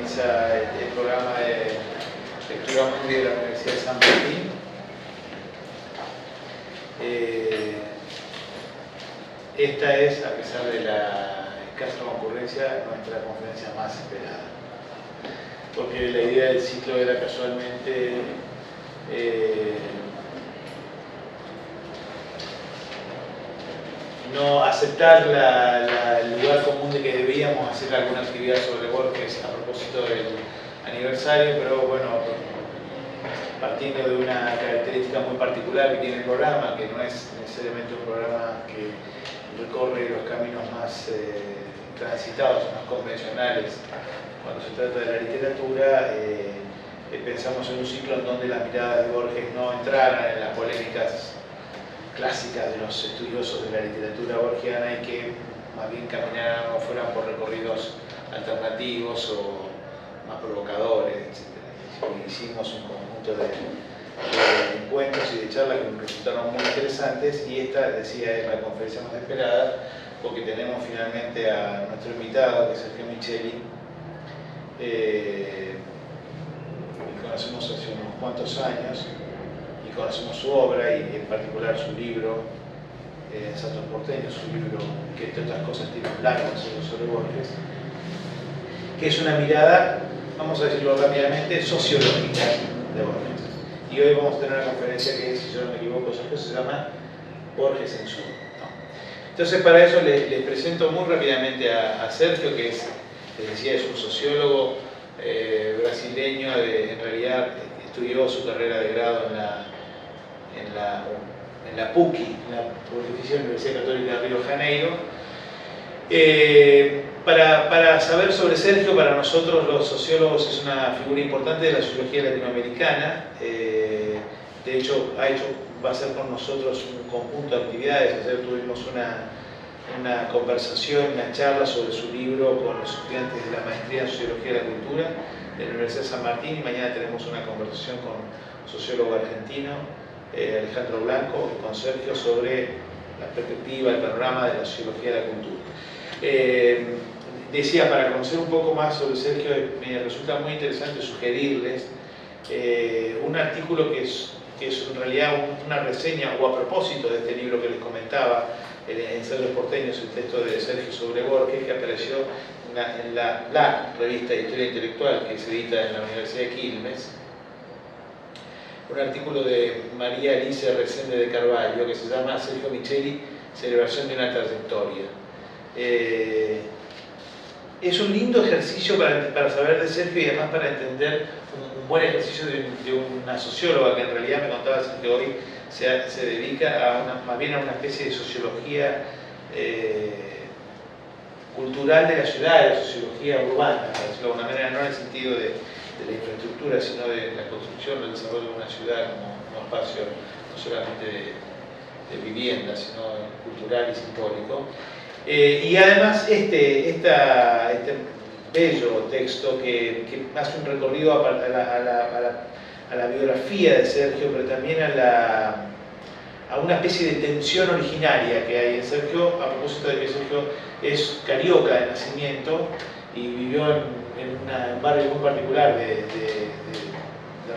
organiza el programa de lectura mundi de la Universidad de San Martín. Esta es, a pesar de la escasa concurrencia, nuestra conferencia más esperada, porque la idea del ciclo era casualmente no aceptar el lugar común de que debíamos hacer alguna actividad sobre Borges a propósito del aniversario, pero bueno, partiendo de una característica muy particular que tiene el programa, que no es necesariamente un programa que recorre los caminos más transitados, más convencionales cuando se trata de la literatura, pensamos en un ciclo en donde las miradas de Borges no entraran en las polémicas clásicas de los estudiosos de la literatura borgiana y que más bien caminaran o fueran por recorridos alternativos o más provocadores, etc. Hicimos un conjunto de encuentros y de charlas que nos resultaron muy interesantes, y esta, decía, es la conferencia más esperada porque tenemos finalmente a nuestro invitado, que es Sergio Micheli, que conocemos hace unos cuantos años y conocemos su obra y en particular su libro Saltos Porteños, su libro que entre otras cosas tiene un largo sobre Borges, que es una mirada, vamos a decirlo rápidamente, sociológica de Borges. Y hoy vamos a tener una conferencia que, si yo no me equivoco, se llama Borges en Sur. Entonces, para eso les presento muy rápidamente a Sergio, que es, les decía, es un sociólogo brasileño, en realidad estudió su carrera de grado en la PUC, la Pontificia Universidad Católica de Río de Janeiro. Para saber sobre Sergio, para nosotros los sociólogos es una figura importante de la sociología latinoamericana. De hecho, va a ser con nosotros un conjunto de actividades. Ayer tuvimos una conversación, una charla sobre su libro con los estudiantes de la maestría en Sociología de la Cultura de la Universidad de San Martín, y mañana tenemos una conversación con un sociólogo argentino, Alejandro Blanco, y con Sergio sobre la perspectiva, el panorama de la sociología de la cultura. Decía, para conocer un poco más sobre Sergio, me resulta muy interesante sugerirles un artículo que es en realidad una reseña, o a propósito de este libro que les comentaba, Ensayos Porteños, el texto de Sergio sobre Borges, que apareció en la revista de Historia Intelectual que se edita en la Universidad de Quilmes. Un artículo de María Alicia Resende de Carvalho que se llama Sergio Micheli, Celebración de una trayectoria. Es un lindo ejercicio para saber de Sergio, y además para entender un buen ejercicio de una socióloga que en realidad, me contaba que hoy se dedica más bien a una especie de sociología cultural de la ciudad, de la sociología urbana, para decirlo de alguna manera, no en el sentido de la infraestructura, sino de la construcción, del desarrollo de una ciudad como espacio no solamente de vivienda, sino cultural y simbólico. Y además este bello texto que hace un recorrido a la biografía de Sergio, pero también a una especie de tensión originaria que hay en Sergio, a propósito de que Sergio es carioca de nacimiento y vivió en un barrio muy particular de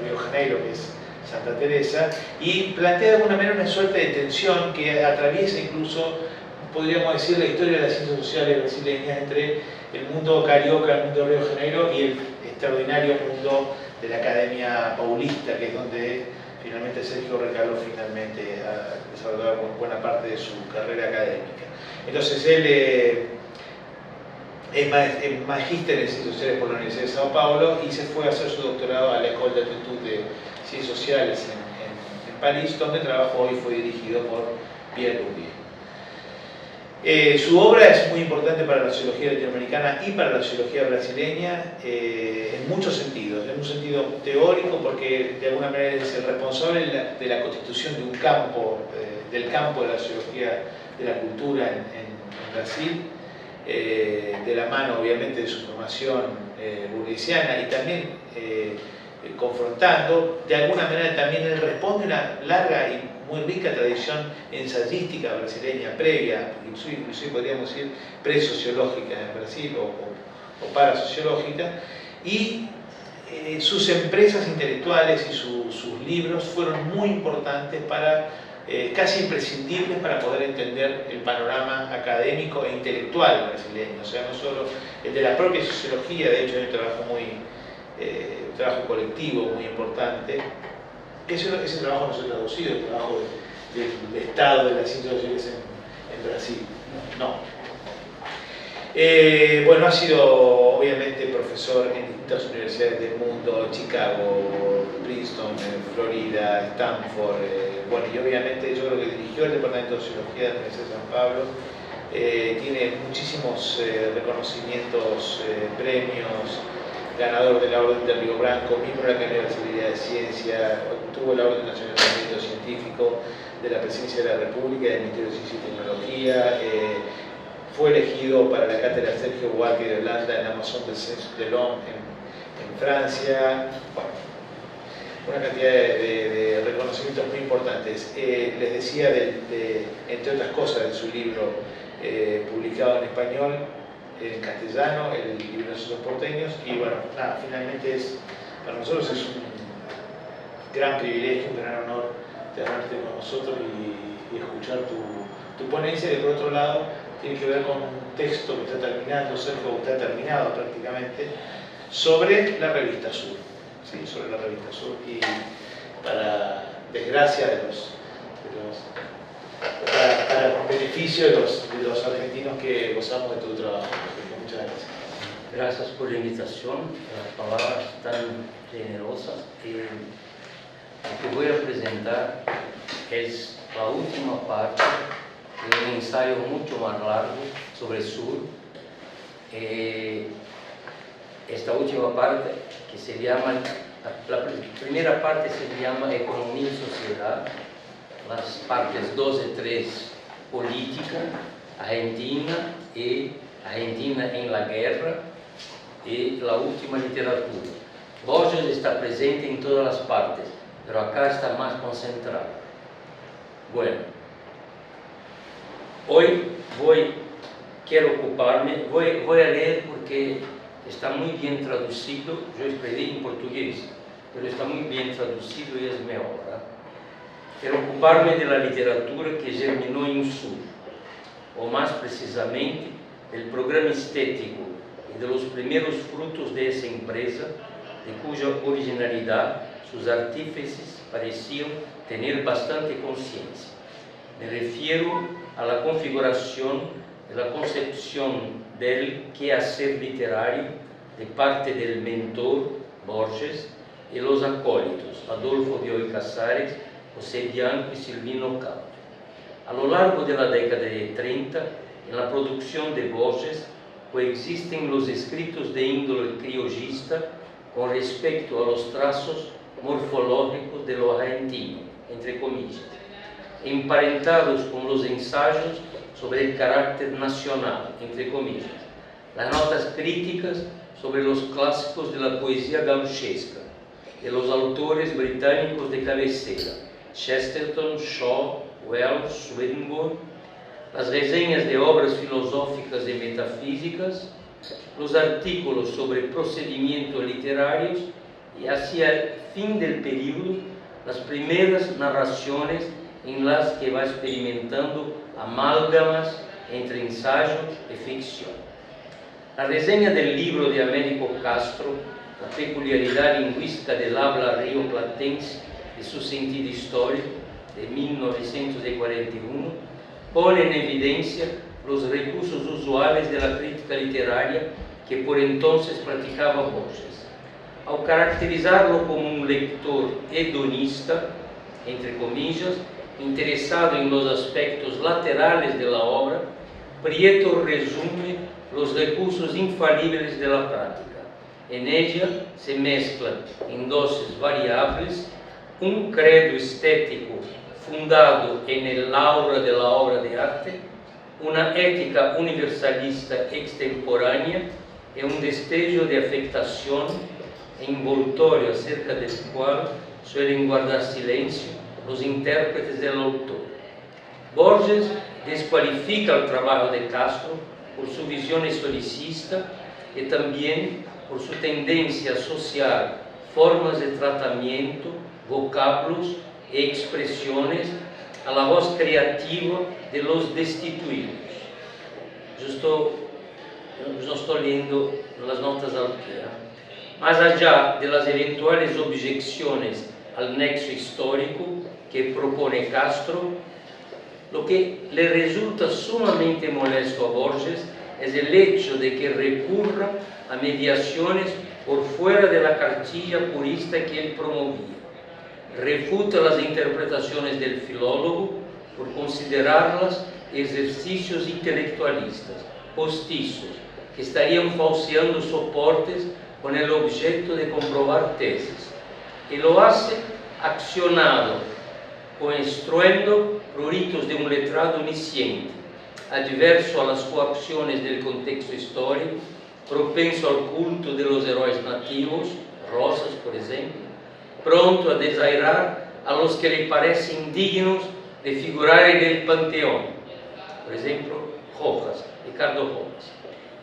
Río de Janeiro, que es Santa Teresa, y plantea de alguna manera una suerte de tensión que atraviesa incluso, podríamos decir, la historia de las ciencias sociales brasileñas entre el mundo carioca, el mundo de Río de Janeiro, y el extraordinario mundo de la Academia Paulista, que es donde finalmente Sergio recaló finalmente a desarrollar buena parte de su carrera académica. Entonces él es magíster en Ciencias Sociales por la Universidad de Sao Paulo y se fue a hacer su doctorado a la École d'Études de Ciencias Sociales en París, donde trabajó y fue dirigido por Pierre Bourdieu. Su obra es muy importante para la sociología latinoamericana y para la sociología brasileña en muchos sentidos. En un sentido teórico, porque de alguna manera es el responsable de la constitución de un campo, del campo de la sociología de la cultura en Brasil, de la mano obviamente de su formación burguesiana, y también confrontando, de alguna manera también él responde a una larga y muy rica tradición ensayística brasileña previa, inclusive podríamos decir pre-sociológica en Brasil o parasociológica, Y sus empresas intelectuales y sus libros fueron muy importantes casi imprescindibles para poder entender el panorama académico e intelectual brasileño, o sea, no solo el de la propia sociología. De hecho hay un trabajo colectivo muy importante. Ese trabajo no se ha traducido, el trabajo del Estado de las ciencias sociales en Brasil, no. Bueno, ha sido obviamente profesor en distintas universidades del mundo: Chicago, Princeton, Florida, Stanford, bueno, y obviamente yo creo que dirigió el Departamento de Sociología de la Universidad de San Pablo. Tiene muchísimos reconocimientos, premios, ganador de la Orden de Río Branco, miembro de la Academia de Ciencia, obtuvo la Orden Nacional de Mérito Científico de la Presidencia de la República y del Ministerio de Ciencia y Tecnología. Fue elegido para la cátedra Sergio Buarque de Holanda en Amazon de l'Homme en Francia. Bueno, una cantidad de reconocimientos muy importantes. Les decía, entre otras cosas, de su libro publicado en español, en castellano, el libro de los porteños. Y bueno, nada, finalmente para nosotros es un gran privilegio, un gran honor tenerte con nosotros y escuchar tu ponencia. Y por otro lado, tiene que ver con un texto que está terminando, Sergio, está terminado prácticamente, sobre la revista Sur. ¿Sí? Sobre la revista Sur, y para desgracia para beneficio de los argentinos que gozamos de tu trabajo. Muchas gracias. Gracias por la invitación, las palabras tan generosas. Lo que voy a presentar es la última parte de un ensayo mucho más largo sobre Sur. Esta última parte, que se llama, la primera parte se llama Economía y Sociedad, las partes 2 y 3, Política, Argentina y Argentina en la guerra, y la última, Literatura. Borges está presente en todas las partes, pero acá está más concentrado. Bueno, hoy quiero ocuparme, voy a leer porque está muy bien traducido. Yo escribí en portugués, pero está muy bien traducido y es mejor. Quiero ocuparme de la literatura que germinó en Sur, o más precisamente del programa estético y de los primeros frutos de esa empresa, de cuya originalidad sus artífices parecían tener bastante conciencia. Me refiero a la configuración de la concepción del quehacer literario de parte del mentor Borges y los acólitos Adolfo Bioy Casares, José Bianco y Silvino Caldo. A lo largo de la década de 30, en la producción de Borges coexisten los escritos de índole criollista con respecto a los trazos morfológicos de lo argentino, entre comillas, emparentados con los ensayos sobre el carácter nacional, entre comillas, las notas críticas sobre los clásicos de la poesía gauchesca, de los autores británicos de cabecera, Chesterton, Shaw, Wells, Swinburne, las reseñas de obras filosóficas y metafísicas, los artículos sobre procedimientos literarios y hacia el fin del periodo, las primeras narraciones en las que va experimentando amálgamas entre ensayo y ficción. La reseña del libro de Américo Castro, La peculiaridad lingüística del habla rioplatense y su sentido histórico, de 1941, pone en evidencia los recursos usuales de la crítica literaria que por entonces practicaba Borges. Al caracterizarlo como un lector hedonista, entre comillas, interesado en los aspectos laterales de la obra, Prieto resume los recursos infalibles de la práctica. En ella se mezclan en dosis variables un credo estético fundado en el aura de la obra de arte, una ética universalista extemporánea y un destello de afectación envoltorio acerca del cual suelen guardar silencio los intérpretes del autor. Borges descualifica el trabajo de Castro por su visión historicista y también por su tendencia a asociar formas de tratamiento, vocábulos e expresiones a la voz creativa de los destituidos. Yo estoy leyendo las notas al pie. Más allá de las eventuales objeciones al nexo histórico que propone Castro, lo que le resulta sumamente molesto a Borges es el hecho de que recurra a mediaciones por fuera de la cartilla purista que él promovía. Refuta las interpretaciones del filólogo por considerarlas ejercicios intelectualistas, postizos, que estarían falseando soportes con el objeto de comprobar tesis, y lo hace accionado con estruendo pruritos de un letrado onisciente, adverso a las coacciones del contexto histórico, propenso al culto de los héroes nativos, Rosas, por ejemplo, pronto a desairar a los que le parecen dignos de figurar en el panteón, por ejemplo, Rojas, Ricardo Rojas.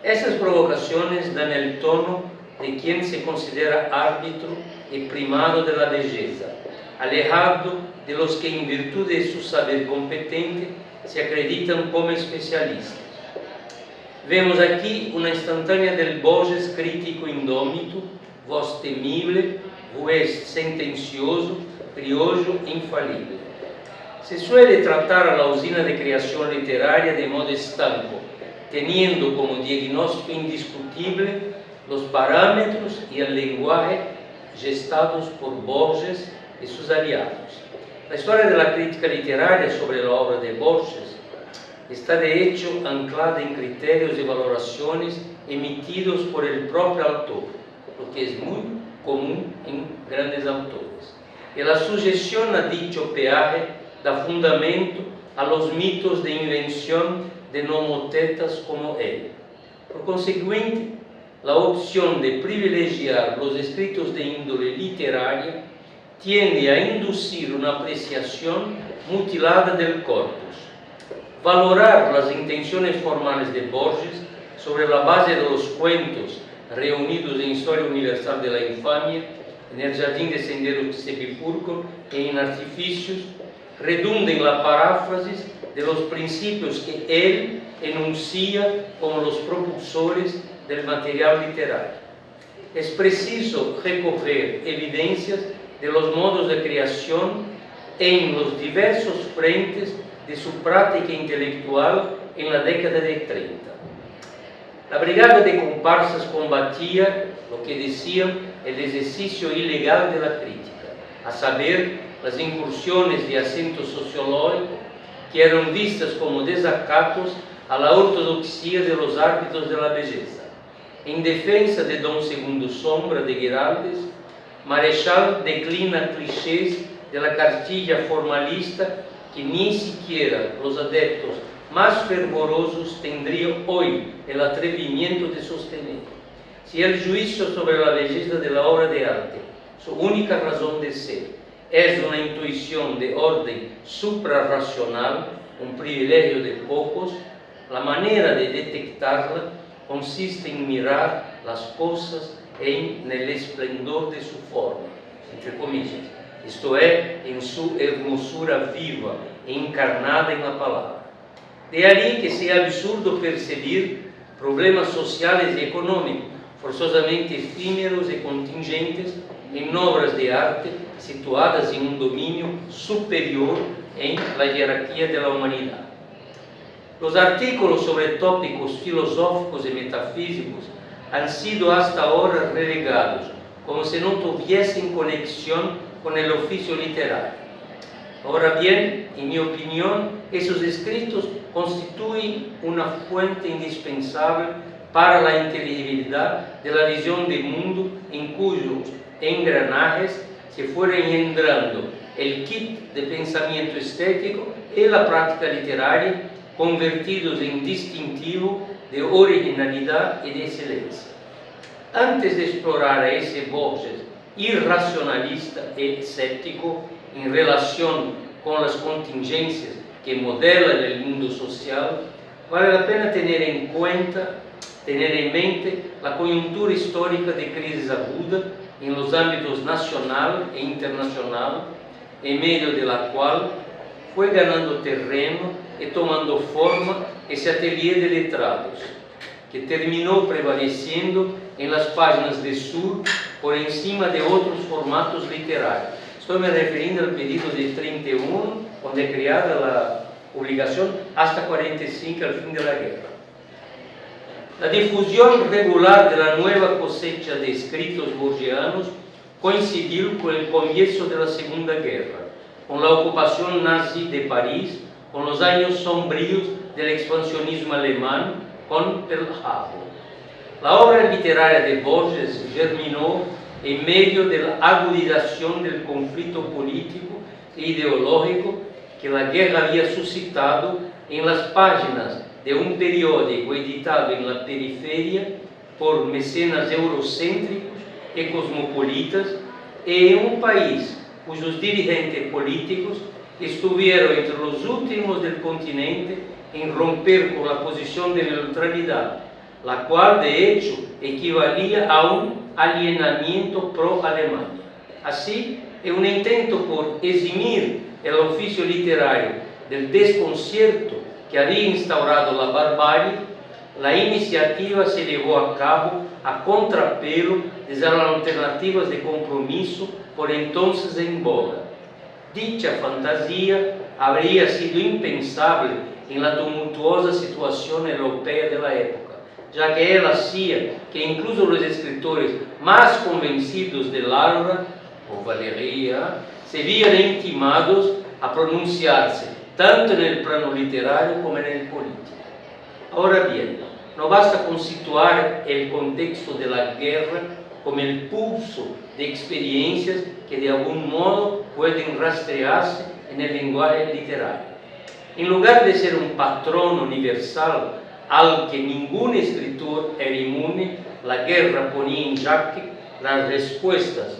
Esas provocaciones dan el tono de quien se considera árbitro y primado de la belleza, alejado de los que en virtud de su saber competente se acreditan como especialistas. Vemos aquí una instantánea del Borges crítico indómito, voz temible, juez sentencioso, criollo infalible. Se suele tratar a la usina de creación literaria de modo estanco, teniendo como diagnóstico indiscutible los parámetros y el lenguaje gestados por Borges y sus aliados. La historia de la crítica literaria sobre la obra de Borges está de hecho anclada en criterios y valoraciones emitidos por el propio autor, lo que es muy común en grandes autores. Y la sujeción a dicho peaje da fundamento a los mitos de invención de nomotetas como él. Por consiguiente, la opción de privilegiar los escritos de índole literaria tiende a inducir una apreciación mutilada del corpus. Valorar las intenciones formales de Borges sobre la base de los cuentos reunidos en Historia Universal de la Infamia, en El Jardín de Senderos de Sepulcro y en Artificios, redunda en la paráfrasis de los principios que él enuncia como los propulsores del material literario. Es preciso recoger evidencias de los modos de creación en los diversos frentes de su práctica intelectual en la década de 30. La brigada de comparsas combatía lo que decían el ejercicio ilegal de la crítica, a saber, las incursiones de acento sociológico que eran vistas como desacatos a la ortodoxia de los árbitros de la belleza. En defensa de Don Segundo Sombra de Guiraldes, Marechal declina clichés de la cartilla formalista que ni siquiera los adeptos más fervorosos tendrían hoy el atrevimiento de sostener. Si el juicio sobre la belleza de la obra de arte, su única razón de ser, es una intuición de orden suprarracional, un privilegio de pocos, la manera de detectarla consiste en mirar las cosas en el esplendor de su forma, entre comillas, esto es, en su hermosura viva e encarnada en la palabra. De ahí que sea absurdo percibir problemas sociales y económicos, forzosamente efímeros y contingentes, en obras de arte situadas en un dominio superior en la jerarquía de la humanidad. Los artículos sobre tópicos filosóficos y metafísicos han sido hasta ahora relegados, como si no tuviesen conexión con el oficio literario. Ahora bien, en mi opinión, esos escritos constituyen una fuente indispensable para la inteligibilidad de la visión del mundo en cuyos engranajes se fuera engendrando el kit de pensamiento estético y la práctica literaria, convertidos en distintivo de originalidad y de excelencia. Antes de explorar a ese Borges irracionalista y escéptico en relación con las contingencias que modelan el mundo social, vale la pena tener en cuenta tener en mente la coyuntura histórica de crisis aguda en los ámbitos nacional e internacional, en medio de la cual fue ganando terreno y tomando forma ese atelier de letrados, que terminó prevaleciendo en las páginas de Sur por encima de otros formatos literarios. Estoy me refiriendo al pedido de 31, cuando es creada la publicación, hasta 45, al fin de la guerra. La difusión regular de la nueva cosecha de escritos borgianos coincidió con el comienzo de la Segunda Guerra, con la ocupación nazi de París, con los años sombríos del expansionismo alemán, con Pearl Harbor. La obra literaria de Borges germinó en medio de la agudización del conflicto político e ideológico que la guerra había suscitado en las páginas de un periódico editado en la periferia por mecenas eurocéntricos y cosmopolitas, y en un país cuyos dirigentes políticos estuvieron entre los últimos del continente en romper con la posición de neutralidad, la cual de hecho equivalía a un alienamiento pro-Alemania. Así, en un intento por eximir el oficio literario del desconcierto que había instaurado la barbarie, la iniciativa se llevó a cabo a contrapelo de las alternativas de compromiso por entonces en boga. Dicha fantasía habría sido impensable en la tumultuosa situación europea de la época, ya que él hacía que incluso los escritores más convencidos de Laura o Valeria se vieran intimados a pronunciarse tanto en el plano literario como en el político. Ahora bien, no basta con situar el contexto de la guerra como el pulso de experiencias que de algún modo pueden rastrearse en el lenguaje literario. En lugar de ser un patrón universal al que ningún escritor era inmune, la guerra ponía en jaque las respuestas,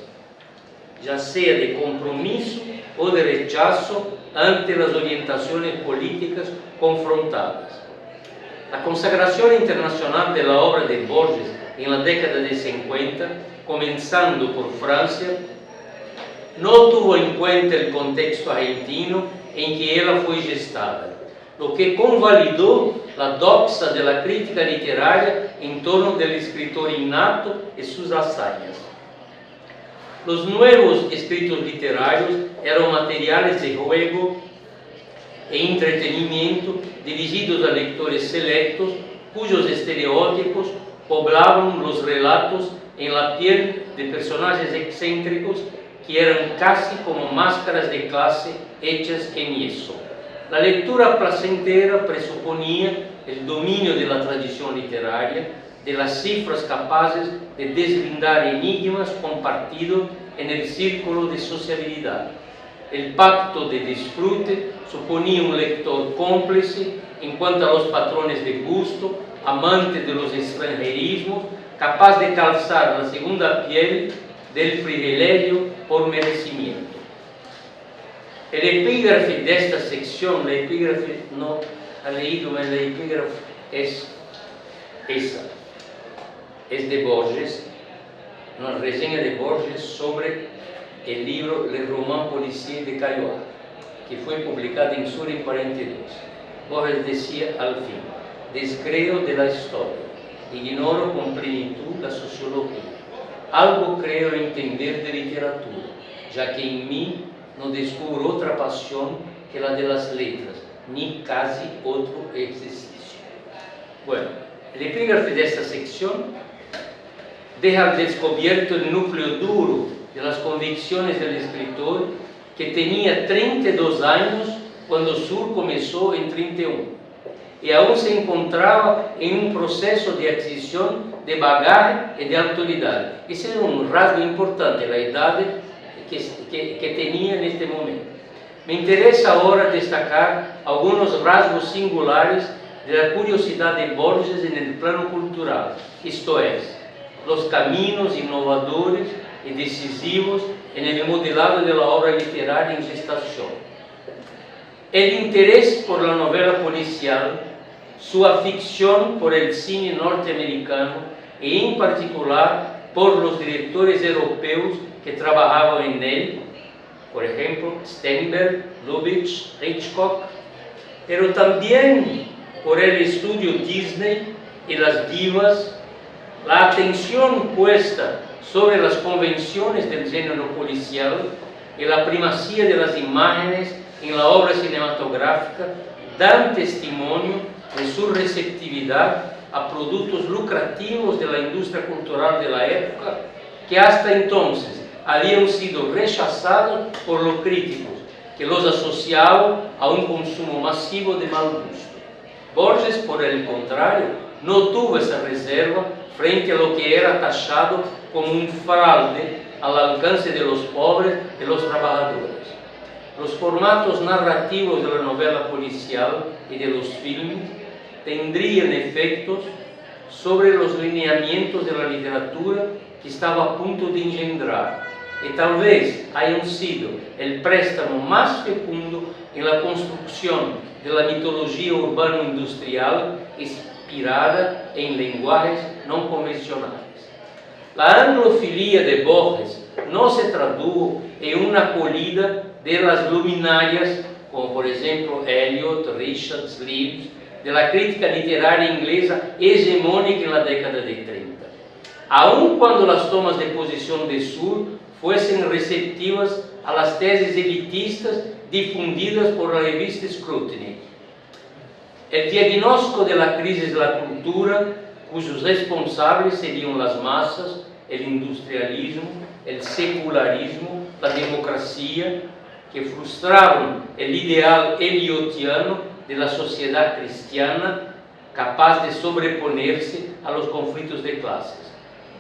ya sea de compromiso o de rechazo ante las orientaciones políticas confrontadas. La consagración internacional de la obra de Borges en la década de 50, comenzando por Francia, no tuvo en cuenta el contexto argentino en que ella fue gestada, lo que convalidó la doxa de la crítica literaria en torno del escritor innato y sus hazañas. Los nuevos escritos literarios eran materiales de juego e entretenimiento dirigidos a lectores selectos cuyos estereotipos poblaban los relatos en la piel de personajes excéntricos que eran casi como máscaras de clase hechas en yeso. La lectura placentera presuponía el dominio de la tradición literaria, de las cifras capaces de deslindar enigmas compartidos en el círculo de sociabilidad. El pacto de disfrute suponía un lector cómplice en cuanto a los patrones de gusto, amante de los extranjerismos, capaz de calzar la segunda piel del privilegio por merecimiento. El epígrafe de esta sección, la epígrafe no ha leído, pero la epígrafe es esa, es de Borges, una reseña de Borges sobre el libro Le Roman Policier de Caillois, que fue publicado en Sur en 42. Borges decía al fin: descreo de la historia, ignoro con plenitud la sociología, algo creo entender de literatura, ya que en mí no descubro otra pasión que la de las letras, ni casi otro ejercicio. Bueno, el epígrafe de esta sección deja al descubierto el núcleo duro de las convicciones del escritor, que tenía 32 años cuando Sur comenzó en 31 y aún se encontraba en un proceso de adquisición de bagaje y de autoridad. Ese es un rasgo importante, la edad que tenía en este momento. Me interesa ahora destacar algunos rasgos singulares de la curiosidad de Borges en el plano cultural, esto es, los caminos innovadores y decisivos en el modelado de la obra literaria en gestación. El interés por la novela policial su afición por el cine norteamericano y en particular por los directores europeos que trabajaban en él, por ejemplo, Steinberg, Lubitsch, Hitchcock, pero también por el estudio Disney y las divas, la atención puesta sobre las convenciones del género policial y la primacía de las imágenes en la obra cinematográfica dan testimonio de su receptividad a productos lucrativos de la industria cultural de la época, que hasta entonces habían sido rechazados por los críticos, que los asociaban a un consumo masivo de mal gusto. Borges, por el contrario, no tuvo esa reserva frente a lo que era tachado como un fraude al alcance de los pobres y los trabajadores. Los formatos narrativos de la novela policial y de los filmes tendrían efectos sobre los lineamientos de la literatura que estaba a punto de engendrar, y tal vez hayan sido el préstamo más fecundo en la construcción de la mitología urbano-industrial inspirada en lenguajes no convencionales. La anglofilia de Borges no se tradujo en una acogida de las luminarias, como por ejemplo Eliot, Richards, Leaves, de la crítica literaria inglesa hegemónica en la década de 30. Aun cuando las tomas de posición de Sur fuesen receptivas a las tesis elitistas difundidas por la revista Scrutiny. El diagnóstico de la crisis de la cultura, cuyos responsables serían las masas, el industrialismo, el secularismo, la democracia, que frustraron el ideal eliotiano de la sociedad cristiana capaz de sobreponerse a los conflictos de clases.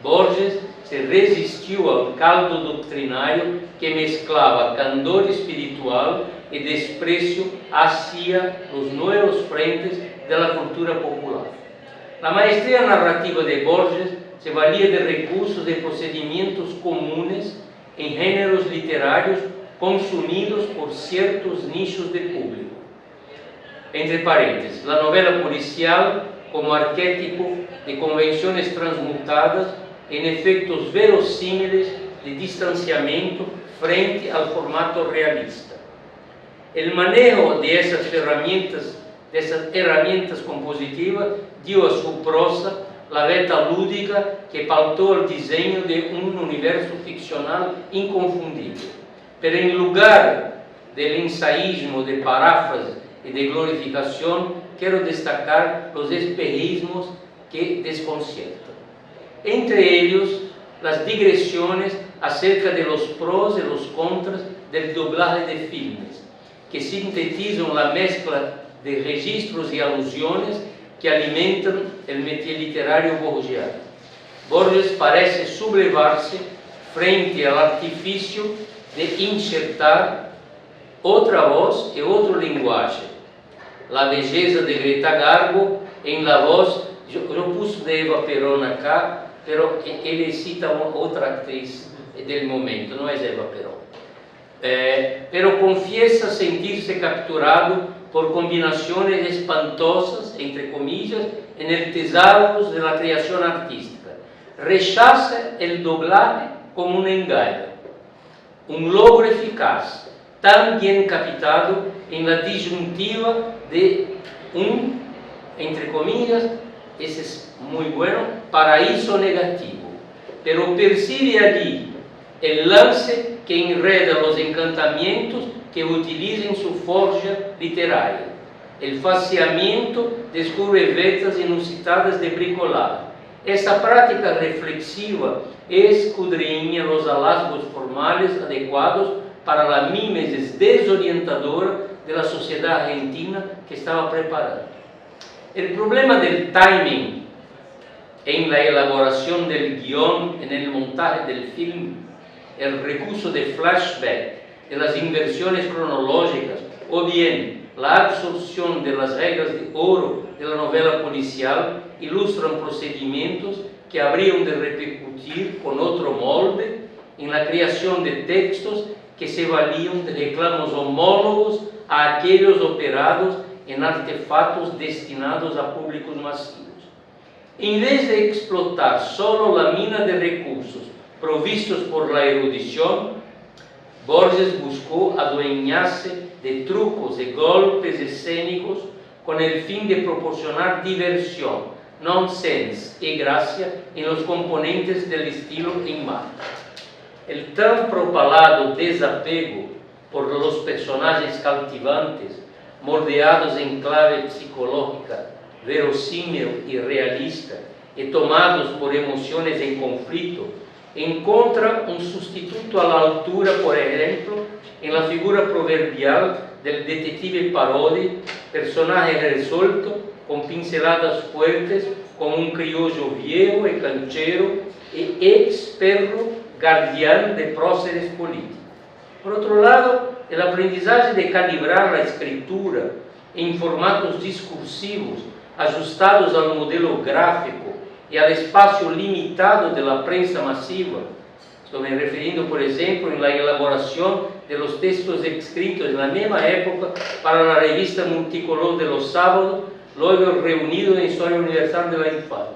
Borges se resistió al caldo doctrinario que mezclaba candor espiritual y desprecio hacia los nuevos frentes de la cultura popular. La maestría narrativa de Borges se valía de recursos de procedimientos comunes en géneros literarios consumidos por ciertos nichos de público. Entre paréntesis, la novela policial como arquetipo de convenciones transmutadas en efectos verosímiles de distanciamiento frente al formato realista. El manejo de esas herramientas compositivas dio a su prosa la veta lúdica que pautó el diseño de un universo ficcional inconfundible. Pero en lugar del ensaísmo de paráfrasis y de glorificación, quiero destacar los espejismos que desconciertan. Entre ellos, las digresiones acerca de los pros y los contras del doblaje de filmes, que sintetizan la mezcla de registros y alusiones que alimentan el métier literario borgiano. Borges parece sublevarse frente al artificio de insertar otra voz y otro lenguaje. La belleza de Greta Garbo en la voz, yo puse de Eva Perón acá, pero él cita otra actriz del momento, no es Eva Perón. Pero confiesa sentirse capturado por combinaciones espantosas, entre comillas, en el tesaurus de la creación artística. Rechaza el doblaje como un engaño, un logro eficaz, tan bien captado en la disyuntiva de un, entre comillas, ese es muy bueno, paraíso negativo, pero percibe allí el lance que enreda los encantamientos que utiliza en su forja literaria. El faciamiento descubre vetas inusitadas de bricolaje. Esta práctica reflexiva escudriña los hallazgos formales adecuados para la mímesis desorientadora de la sociedad argentina que estaba preparando. El problema del timing en la elaboración del guión, en el montaje del film, el recurso de flashback, de las inversiones cronológicas, o bien la absorción de las reglas de oro de la novela policial, ilustran procedimientos que habrían de repercutir con otro molde en la creación de textos que se valían de reclamos homólogos a aquellos operados em artefatos destinados a públicos massivos. Em vez de explotar solo a mina de recursos provistos por la erudición, Borges buscó adueñarse de trucos y golpes escénicos con el fin de proporcionar diversión, nonsense y gracia en los componentes del estilo en marcha. El tan propalado desapego por los personajes cautivantes, moldeados en clave psicológica, verosímil y realista, y tomados por emociones en conflicto, encontra un sustituto a la altura, por ejemplo, en la figura proverbial del detective Parodi, personaje resuelto, con pinceladas fuertes, como un criollo viejo y canchero y ex perro guardián de próceres políticos. Por otro lado, el aprendizaje de calibrar la escritura en formatos discursivos ajustados al modelo gráfico y al espacio limitado de la prensa masiva. Estoy me refiriendo, por ejemplo, en la elaboración de los textos escritos en la misma época para la revista multicolor de los sábados, luego reunido en Historia Universal de la Infancia.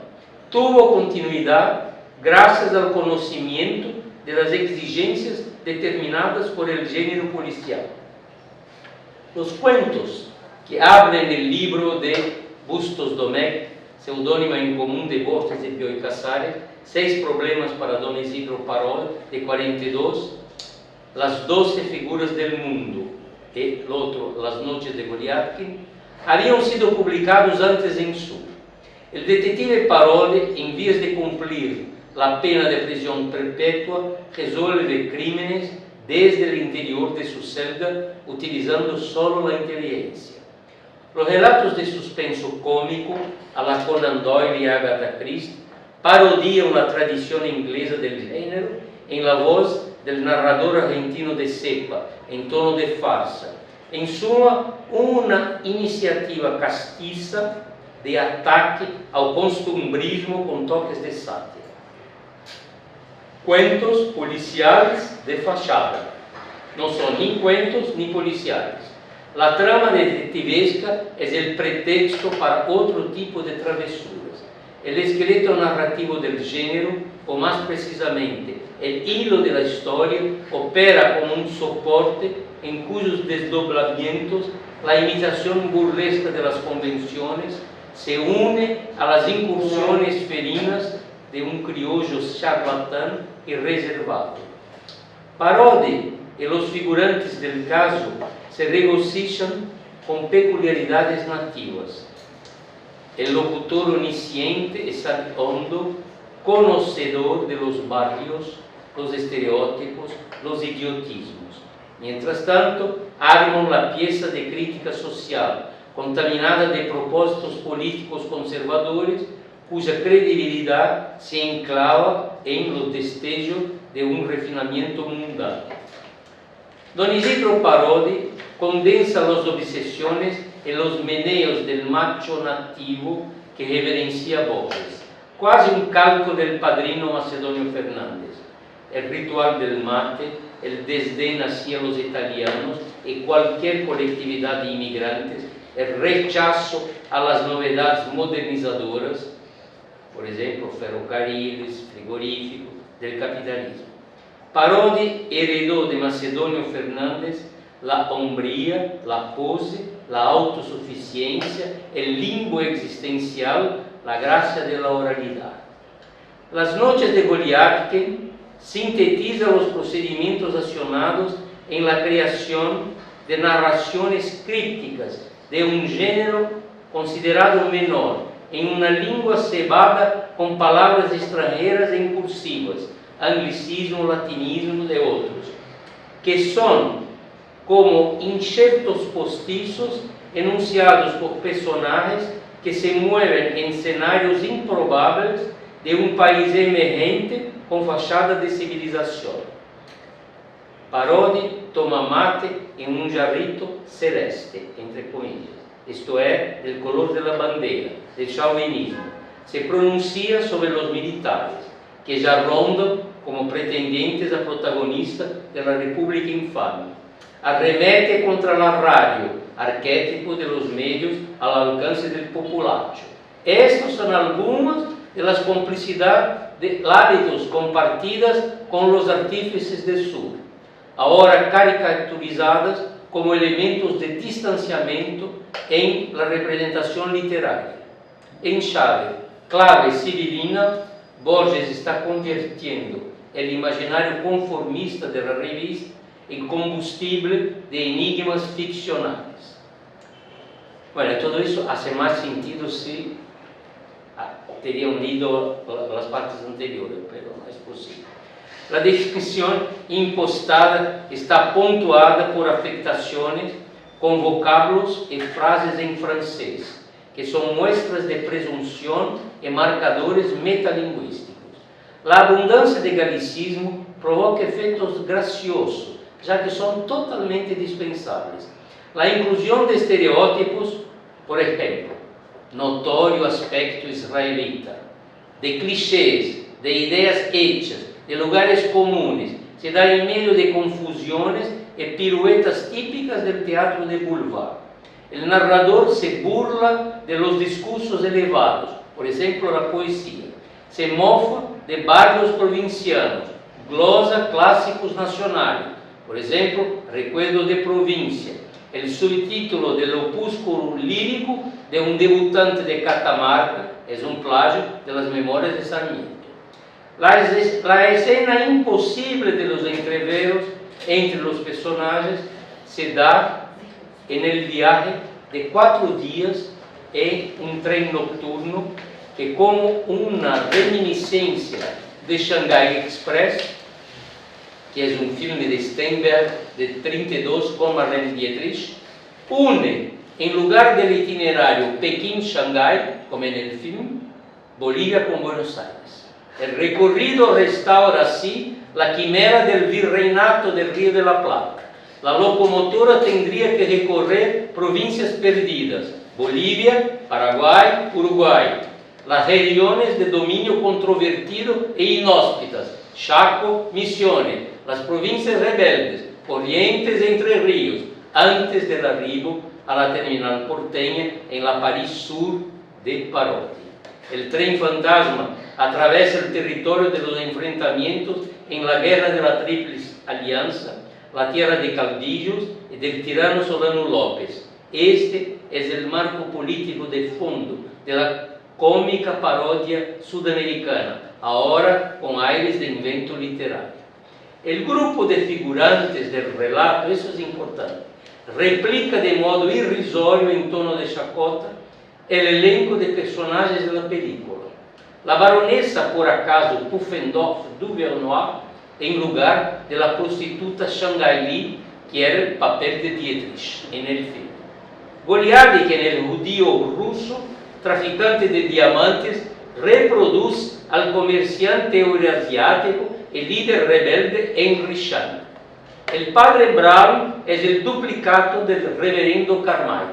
Tuvo continuidad gracias al conocimiento de las exigencias determinadas por el género policial. Los cuentos que hablan en el libro de Bustos Domecq, seudónimo en común de Borges, de Bioy Casares, 6 problemas para Don Isidro Parodi, de 42, Las 12 figuras del mundo, y el otro, Las noches de Goliatkin, habían sido publicados antes en su. El detective Parodi, en vías de cumplir la pena de prisión perpetua, resuelve crímenes desde el interior de su celda, utilizando solo la inteligencia. Los relatos de suspenso cómico, a la Conan Doyle y Agatha Christie, parodian la tradición inglesa del género en la voz del narrador argentino de cepa, en tono de farsa. En suma, una iniciativa castiza de ataque al costumbrismo con toques de sátira. Cuentos policiales de fachada. No son ni cuentos ni policiales. La trama detectivesca es el pretexto para otro tipo de travesuras. El esqueleto narrativo del género, o más precisamente, el hilo de la historia, opera como un soporte en cuyos desdoblamientos la imitación burlesca de las convenciones se une a las incursiones felinas de un criollo charlatán y reservado. Parodi y los figurantes del caso se regocijan con peculiaridades nativas. El locutor onisciente es hondo, conocedor de los barrios, los estereotipos, los idiotismos. Mientras tanto, arman la pieza de crítica social, contaminada de propósitos políticos conservadores, cuya credibilidad se enclava en los destellos de un refinamiento mundano. Don Isidro Parodi condensa las obsesiones en los meneos del macho nativo que reverencia Borges, quasi un calco del padrino Macedonio Fernández. El ritual del mate, el desdén hacia los italianos y cualquier colectividad de inmigrantes, el rechazo a las novedades modernizadoras, por ejemplo, ferrocarriles, frigoríficos, del capitalismo. Parodi heredó de Macedonio Fernández la hombría, la pose, la autosuficiencia, el limbo existencial, la gracia de la oralidad. Las noches de Goliatkin sintetiza los procedimientos accionados en la creación de narraciones crípticas de un género considerado menor, en una lengua cebada con palabras extranjeras e incursivas, anglicismo, latinismo de otros, que son como enxertos postizos enunciados por personajes que se mueven en escenarios improbables de un país emergente con fachada de civilización. Parodi toma mate en un jarrito celeste, entre comillas, esto es, del color de la bandera, del chauvinismo. Se pronuncia sobre los militares, que ya rondan como pretendientes a protagonistas de la República Infame. Arremete contra la radio, arquétipo de los medios al alcance del populacho. Estas son algunas de las complicidades de hábitos compartidas con los artífices del sur, ahora caricaturizadas como elementos de distanciamiento en la representación literaria. En clave civilina, Borges está convirtiendo el imaginario conformista de la revista en combustible de enigmas ficcionales. Bueno, todo eso hace más sentido si terían leído las partes anteriores, pero no es posible. La descripción impostada está pontuada por afectaciones con vocábulos y frases en francés, que son muestras de presunción y marcadores metalingüísticos. La abundancia de galicismo provoca efectos graciosos, ya que son totalmente dispensables. La inclusión de estereotipos, por ejemplo, notorio aspecto israelita, de clichés, de ideas hechas, de lugares comunes, se da en medio de confusiones y piruetas típicas del teatro de boulevard. El narrador se burla de los discursos elevados, por ejemplo, la poesía. Se mofa de barrios provincianos, glosa clásicos nacionales, por ejemplo, Recuerdos de Provincia, el subtítulo del opúsculo lírico de un debutante de Catamarca, es un plagio de las Memorias de Sarmiento. La escena imposible de los entreveros entre los personajes se da en el viaje de 4 días en un tren nocturno que, como una reminiscencia de Shanghai Express, que es un filme de Steinberg de 32 con Marlene Dietrich, une, en lugar del itinerario Pekín-Shanghai, como en el film, Bolivia con Buenos Aires. El recorrido restaura así la quimera del virreinato del Río de la Plata. La locomotora tendría que recorrer provincias perdidas, Bolivia, Paraguay, Uruguay, las regiones de dominio controvertido e inhóspitas, Chaco, Misiones, las provincias rebeldes, Corrientes e Entre Ríos, antes del arribo a la terminal porteña en la París Sur de Parodi. El tren fantasma atraviesa el territorio de los enfrentamientos en la guerra de la Tríplice Alianza, la tierra de caudillos y del tirano Solano López. Este es el marco político de fondo de la cómica parodia sudamericana, ahora con aires de invento literario. El grupo de figurantes del relato, eso es importante, replica de modo irrisorio en tono de chacota el elenco de personajes de la película. La baronesa, por acaso, Pufendorf Duvernois, en lugar de la prostituta Shanghai Li, que era el papel de Dietrich en el film. Goliardi, en el judío ruso, traficante de diamantes, reproduce al comerciante eurasiático y líder rebelde Henry Chan. El padre Brown es el duplicato del reverendo Carmichael,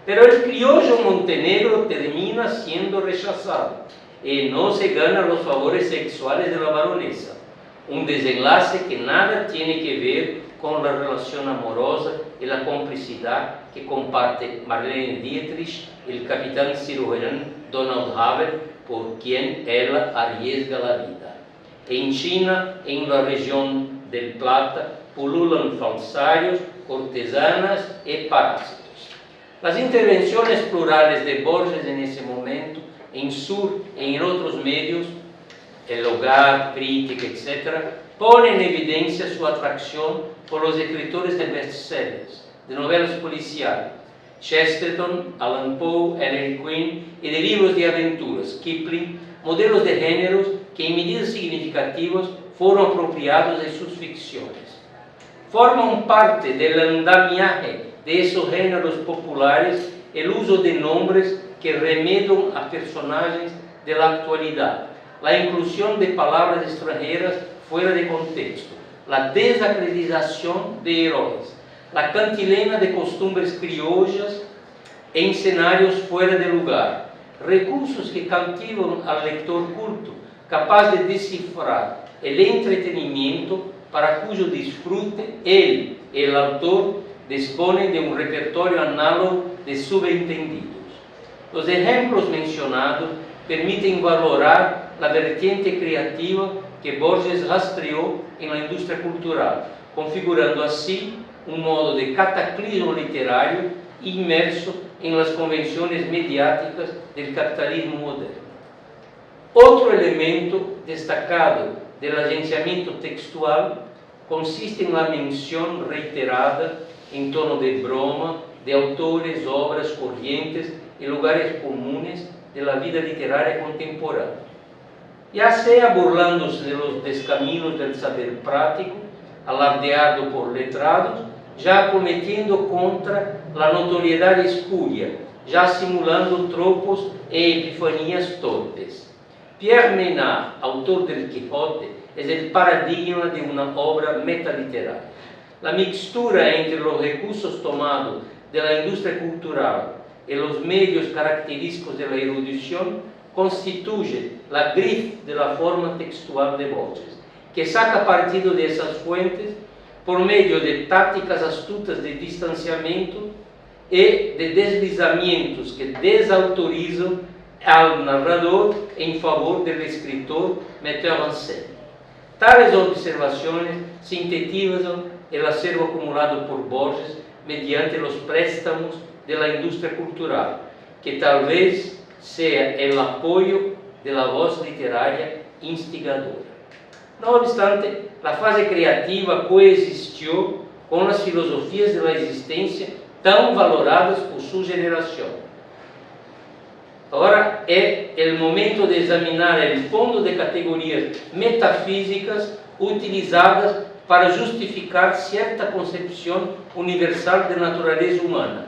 pero el criollo montenegro termina siendo rechazado y no se gana los favores sexuales de la baronesa. Un desenlace que nada tiene que ver con la relación amorosa y la complicidad que comparte Marlene Dietrich y el capitán cirujano Donald Haber, por quien ella arriesga la vida. En China, en la región del Plata, pululan falsarios, cortesanas y parásitos. Las intervenciones plurales de Borges en ese momento, en Sur y en otros medios, El Hogar, Crítica, etc., ponen en evidencia su atracción por los escritores de bestsellers, de novelas policiales, Chesterton, Allan Poe, Ellery Quinn, y de libros de aventuras, Kipling, modelos de géneros que en medidas significativas fueron apropiados de sus ficciones. Forman parte del andamiaje de esos géneros populares el uso de nombres que remedan a personajes de la actualidad, la inclusión de palabras extranjeras fuera de contexto, la desacreditación de heróis, la cantilena de costumbres criollas en escenarios fuera de lugar, recursos que cautivan al lector culto, capaz de descifrar el entretenimiento para cuyo disfrute él, el autor, dispone de un repertorio análogo de subentendidos. Los ejemplos mencionados permiten valorar la vertiente creativa que Borges rastreó en la industria cultural, configurando así un modo de cataclismo literario inmerso en las convenciones mediáticas del capitalismo moderno. Otro elemento destacado del agenciamiento textual consiste en la mención reiterada en tono de broma de autores, obras, corrientes y lugares comunes de la vida literaria contemporánea, ya sea burlándose de los descaminos del saber práctico, alardeado por letrados, ya cometiendo contra la notoriedad espuria, ya simulando tropos e epifanías torpes. Pierre Menard, autor del Quijote, es el paradigma de una obra metaliteraria. La mixtura entre los recursos tomados de la industria cultural y los medios característicos de la erudición constituye la grif de la forma textual de Borges, que saca partido de esas fuentes por medio de tácticas astutas de distanciamiento y de deslizamientos que desautorizan al narrador en favor del escritor metteur en scène. Tales observaciones sintetizan el acervo acumulado por Borges mediante los préstamos de la industria cultural, que tal vez sea el apoyo de la voz literaria instigadora. No obstante, la fase creativa coexistió con las filosofías de la existencia tan valoradas por su generación. Ahora es el momento de examinar el fondo de categorías metafísicas utilizadas para justificar cierta concepción universal de naturaleza humana,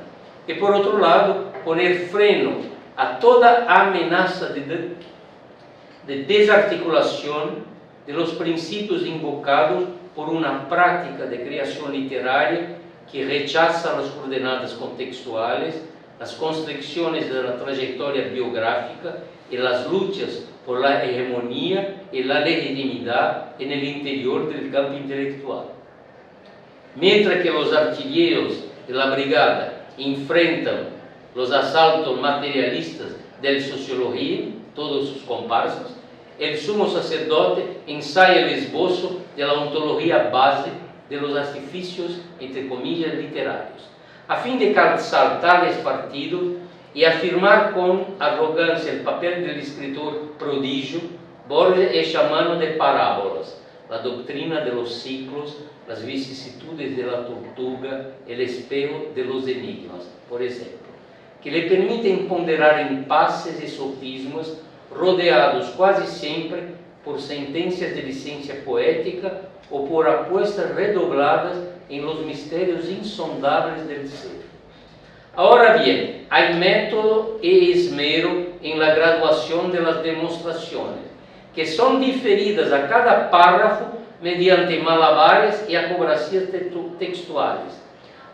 y por otro lado poner freno a toda amenaza de desarticulación de los principios invocados por una práctica de creación literaria que rechaza las coordenadas contextuales, las constricciones de la trayectoria biográfica y las luchas por la hegemonía y la legitimidad en el interior del campo intelectual. Mientras que los artilleros de la brigada enfrentan los asaltos materialistas de la sociología, todos sus comparsas, el sumo sacerdote ensaya el esbozo de la ontología base de los artificios, entre comillas, literarios. A fin de calzar tales partidos y afirmar con arrogancia el papel del escritor prodigio, Borges es chamado de parábolas, la doctrina de los ciclos, las vicisitudes de la tortuga, el espejo de los enigmas, por ejemplo, que le permiten ponderar impases y sofismas rodeados quase sempre por sentencias de licencia poética o por apuestas redobladas en los misterios insondables del ser. Ahora bien, hay método y esmero en la graduación de las demostraciones, que son diferidas a cada párrafo mediante malabares y acrobacias textuales.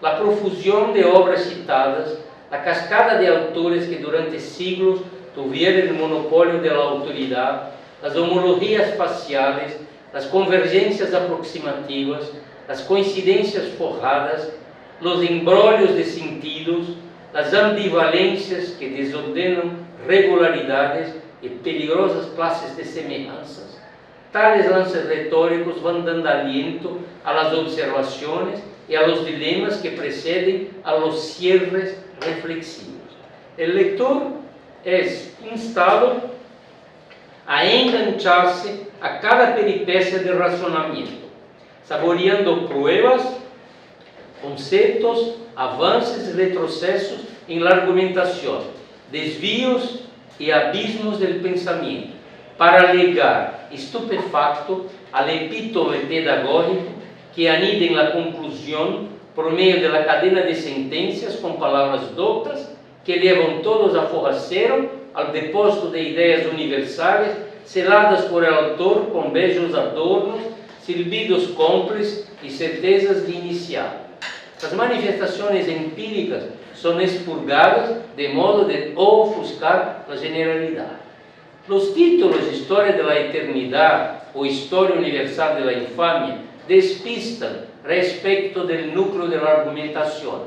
La profusión de obras citadas, la cascada de autores que durante siglos tuvieron el monopolio de la autoridad, las homologías faciales, las convergencias aproximativas, las coincidencias forjadas, los embrollos de sentidos, las ambivalencias que desordenan regularidades y peligrosas clases de semejanzas. Tales lances retóricos van dando aliento a las observaciones y a los dilemas que preceden a los cierres reflexivos. El lector es instado a engancharse a cada peripecia de razonamiento, saboreando pruebas, conceptos, avances y retrocesos en la argumentación, desvíos y abismos del pensamiento, para llegar estupefacto al epítome pedagógico que anida en la conclusión por medio de la cadena de sentencias con palabras doctas que llevan todos a forracero, al depósito de ideas universales, seladas por el autor con bellos adornos, silbidos cómplices y certezas de inicial. Las manifestaciones empíricas son expurgadas de modo de ofuscar la generalidad. Los títulos Historia de la Eternidad o Historia Universal de la Infamia despistan respecto del núcleo de la argumentación,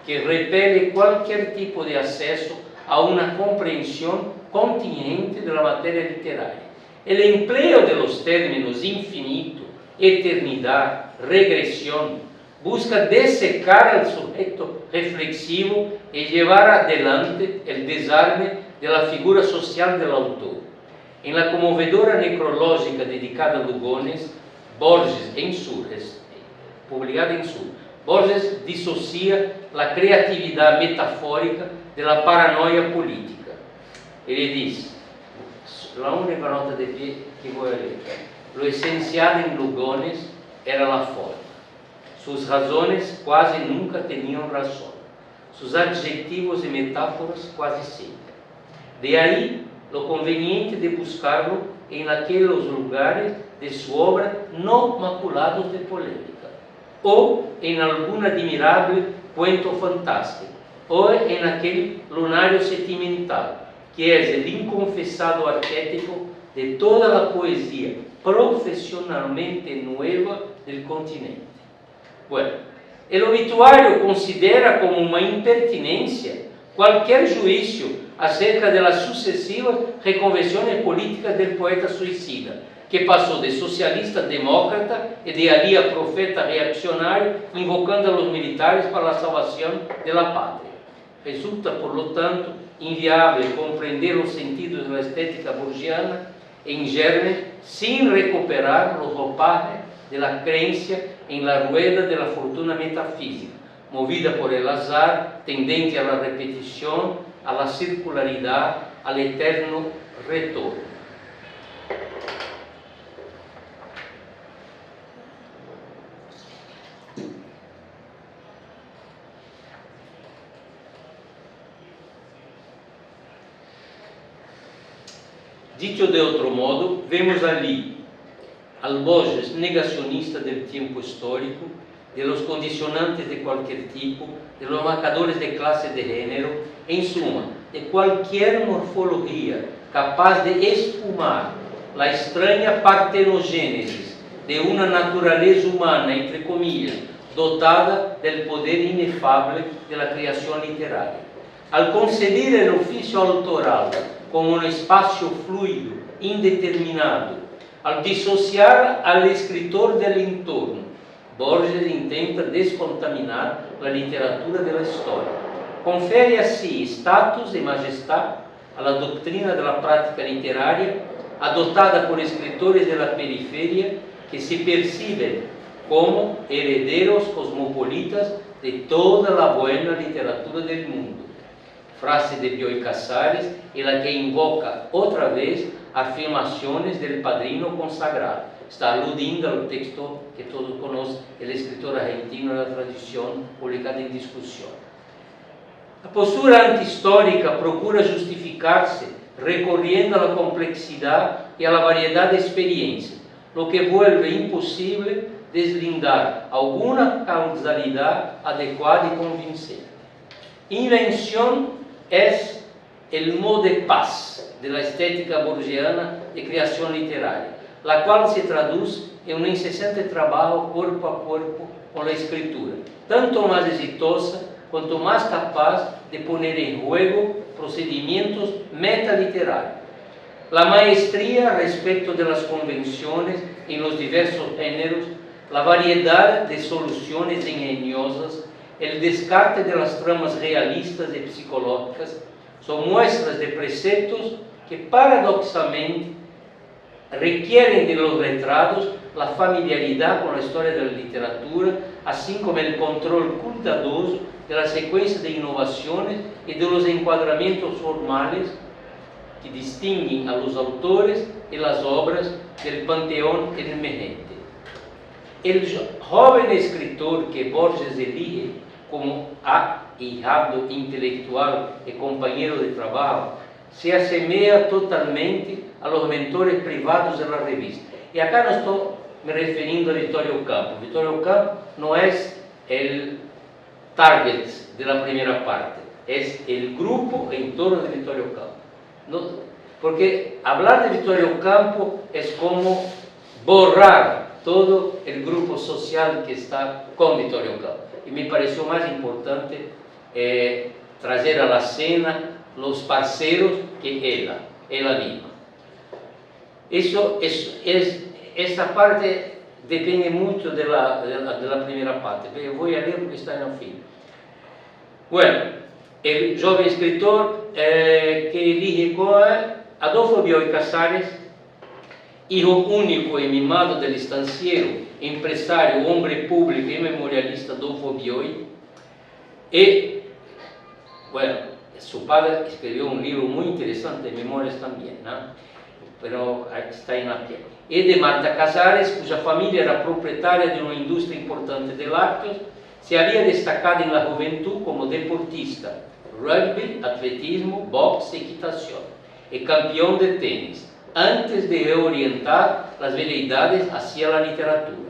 que repele cualquier tipo de acceso a una comprensión contingente de la materia literaria. El empleo de los términos infinito, eternidad, regresión, busca desecar al sujeto reflexivo y llevar adelante el desarme de la figura social del autor. En la conmovedora necrológica dedicada a Lugones, Borges, en Sur, publicada en Sur, Borges disocia la creatividad metafórica de la paranoia política. Ele diz, la única nota de pie que voy a leer, lo esencial en Lugones era la forma. Sus razones quase nunca tenían razón. Sus adjetivos y metáforas quase siempre. De ahí lo conveniente de buscarlo en aquellos lugares de su obra no maculados de polémica, o en algún admirable cuento fantástico, o en aquel lunario sentimental, que es el inconfesado arquetipo de toda la poesía profesionalmente nueva del continente. Bueno, el obituario considera como una impertinencia cualquier juicio acerca de las sucesivas reconversiones políticas del poeta suicida, que pasó de socialista a demócrata y de allí a profeta reaccionario, invocando a los militares para la salvación de la patria. Resulta, por lo tanto, inviable comprender los sentidos de la estética borgiana en germen sin recuperar los ropajes de la creencia en la rueda de la fortuna metafísica, movida por el azar, tendente a la repetición, a la circularidad, al eterno retorno. Dicho de otro modo, vemos allí al Borges negacionista del tiempo histórico, de los condicionantes de cualquier tipo, de los marcadores de clase de género, en suma, de cualquier morfología capaz de espumar la extraña partenogénesis de una naturaleza humana, entre comillas, dotada del poder inefable de la creación literaria. Al concebir el oficio autoral como un espacio fluido, indeterminado, al disociar al escritor del entorno, Borges intenta descontaminar la literatura de la historia. Confere así estatus y majestad a la doctrina de la práctica literaria adoptada por escritores de la periferia que se perciben como herederos cosmopolitas de toda la buena literatura del mundo. Frase de Bioy Casares, en la que invoca otra vez afirmaciones del padrino consagrado. Está aludindo al texto que todos conocen, el escritor argentino de la tradición, publicado en Discusión. La postura antihistórica procura justificarse recorriendo a la complejidad y a la variedad de experiencias, lo que vuelve imposible deslindar alguna causalidad adecuada y convincente. Invención es el modo de paz de la estética borgiana de creación literaria, la cual se traduce en un incesante trabajo cuerpo a cuerpo con la escritura, tanto más exitosa cuanto más capaz de poner en juego procedimientos metaliterarios. La maestría respecto de las convenciones en los diversos géneros, la variedad de soluciones ingeniosas, el descarte de las tramas realistas y psicológicas son muestras de preceptos que paradoxalmente requieren de los letrados la familiaridad con la historia de la literatura, así como el control cuidadoso de la secuencia de innovaciones y de los encuadramientos formales que distinguen a los autores y las obras del panteón emergente. El joven escritor que Borges elige como ahijado intelectual y compañero de trabajo se asemeja totalmente a los mentores privados de la revista. Y acá no estoy me refiriendo a Vittorio Ocampo. Vittorio Ocampo no es el target de la primera parte, es el grupo en torno de Vittorio Ocampo. No, porque hablar de Vittorio Ocampo es como borrar todo o grupo social que está com Vitória Ocampo. E me pareceu mais importante trazer à cena os parceiros que ela mesma. Esta parte depende muito da primeira parte. Eu vou ler porque está no fim. Bueno, o jovem escritor que elige é Adolfo Bioy Casares, hijo único e mimado del estanciero, empresário, homem público e memorialista Adolfo Bioy. E, bueno, su padre escreveu um livro muito interessante de memórias também, ¿no? Pero está aí na pie. E de Marta Casares, cuja família era proprietária de uma indústria importante de lácteos, se havia destacado em la juventud como deportista, rugby, atletismo, boxe e equitação, e campeão de tênis, antes de reorientar as veleidades hacia la literatura.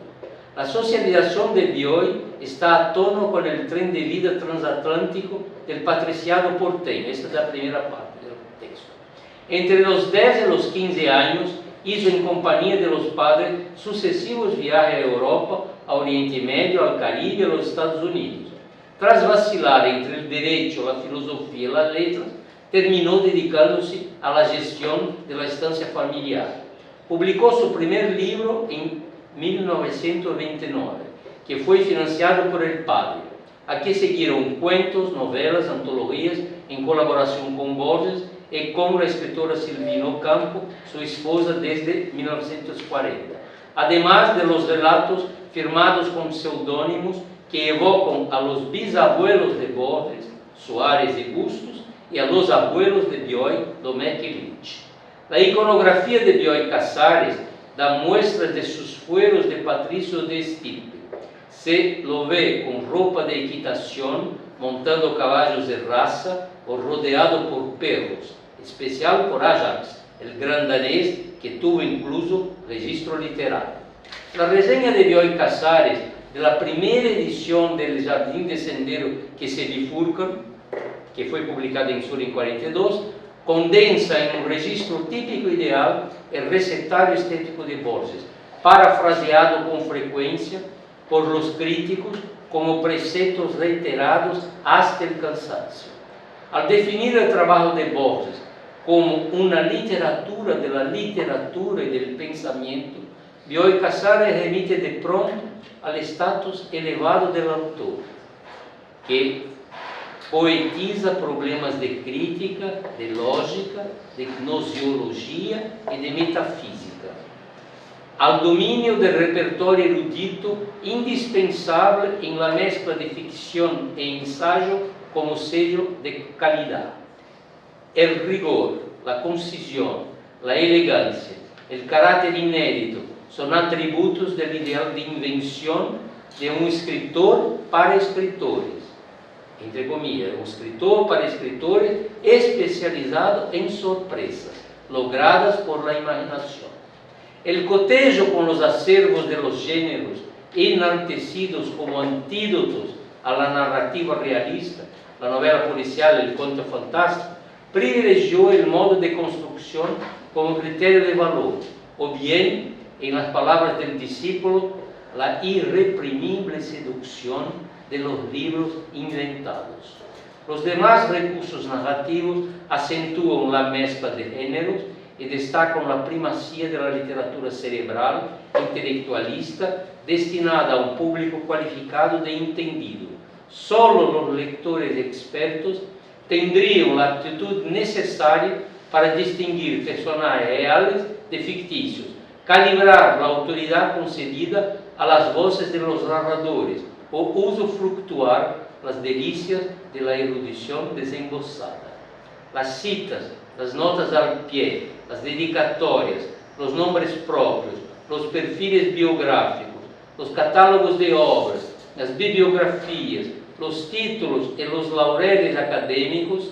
A socialização de Bioy está a tono com o trem de vida transatlântico del patriciado porteño. Esta é a primeira parte do texto. Entre os 10 e os 15 anos, hizo em companhia de los padres sucessivos viajes à Europa, ao Oriente Médio, ao Caribe e aos Estados Unidos. Tras vacilar entre o direito, a filosofia e as letras, terminou dedicando-se à gestão da estância familiar. Publicou seu primeiro livro em 1929, que foi financiado por el padre. Aqui seguiram contos, novelas, antologias, em colaboração com Borges e com a escritora Silvina Ocampo, sua esposa desde 1940. Además de los relatos firmados com pseudônimos que evocam a los bisabuelos de Borges, Soares e Bustos, e a los abuelos de Bioy, Domecq e Lynch. A iconografia de Bioy Casares dá muestras de seus fueros de patrícios de estirpe. Se lo ve com roupa de equitação, montando caballos de raça ou rodeado por perros, especial por Ajax, o gran danês que tuvo incluso registro literário. A resenha de Bioy Casares, da primeira edição do Jardim de Sendero que se bifurcan, que foi publicada em Sul em 42, condensa em um registro típico ideal o recetário estético de Borges, parafraseado com frequência por los críticos como preceptos reiterados hasta el cansancio. Al definir el trabajo de Borges como una literatura de la literatura y del pensamiento, Bioy Casares remite de pronto al estatus elevado del autor, que poetiza problemas de crítica, de lógica, de gnoseologia e de metafísica, al dominio del repertorio erudito indispensável en la mezcla de ficción e ensayo como sello de calidad. El rigor, la concisión, la elegancia, el carácter inédito son atributos del ideal de invención de un escritor para escritores, entre comillas, un escritor para escritores especializado en sorpresas logradas por la imaginación. El cotejo con los acervos de los géneros enaltecidos como antídotos a la narrativa realista, la novela policial, el cuento fantástico, privilegió el modo de construcción como criterio de valor, o bien, en las palabras del discípulo, la irreprimible seducción de los libros inventados. Los demás recursos narrativos acentúan la mezcla de géneros e destacam a primazia da literatura cerebral, intelectualista, destinada a um público qualificado de entendido. Solo os leitores expertos tendriam a atitude necessária para distinguir personagens reais de fictícios, calibrar a autoridade concedida a las voces de los narradores, ou usufructuar as delícias de la erudição desembolsada. As citas, as notas al pie, as dedicatórias, os nomes próprios, os perfis biográficos, os catálogos de obras, as bibliografias, os títulos e os laureles acadêmicos,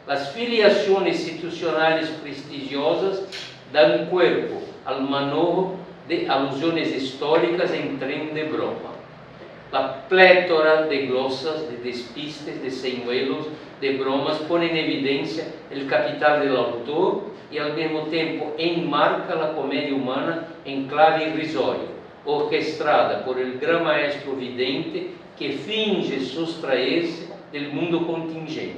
as filiações institucionais prestigiosas dão cuerpo al manojo de alusões históricas em tren de broma. La plétora de glosas, de despistes, de señuelos, de bromas pone en evidencia el capital del autor y al mismo tiempo enmarca la comedia humana en clave irrisoria, orquestrada por el gran maestro vidente que finge sustraer-se del mundo contingente.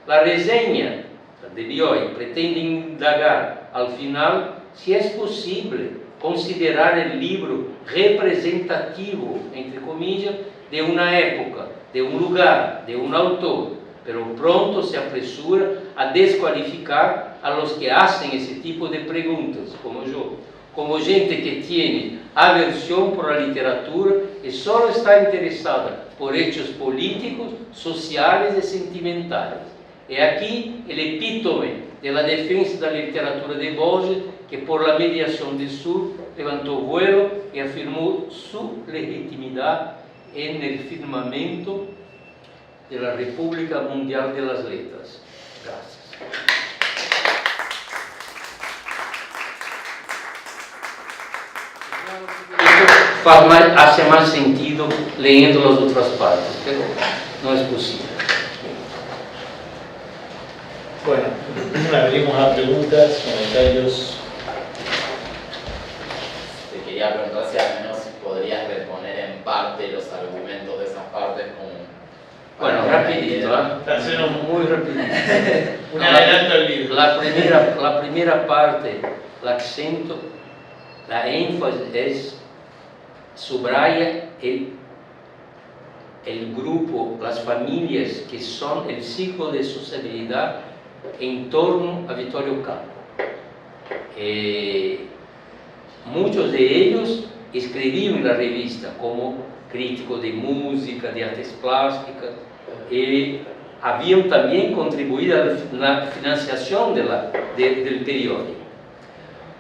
La resenha de Bioy pretende indagar, al final, se é possível considerar o livro representativo, entre comillas, de uma época, de um lugar, de um autor, pero pronto se apresura a desqualificar a los que hacen esse tipo de perguntas, como eu, como gente que tem aversão por la literatura e só está interessada por hechos políticos, sociais e sentimentais. É aqui o epítome da defesa da literatura de Borges, que por la mediação de Sur levantou vuelo e afirmou sua legitimidade no firmamento da República Mundial de las Letras. Gracias. Hace más sentido leyendo las otras partes, pero no es posible. Bueno, abrimos a preguntas, comentarios. Te quería preguntar si al menos podrías reponer en parte los argumentos de esas partes como... Bueno, rapidito, muy rapidito. Un adelanto al libro. La primera parte, el acento, la énfasis es subraya el grupo, las familias que son el ciclo de sociabilidad en torno a Vittorio Campo. Muchos de ellos escribían en la revista como crítico de música, de artes plásticas, y habían también contribuido a la financiación del periódico.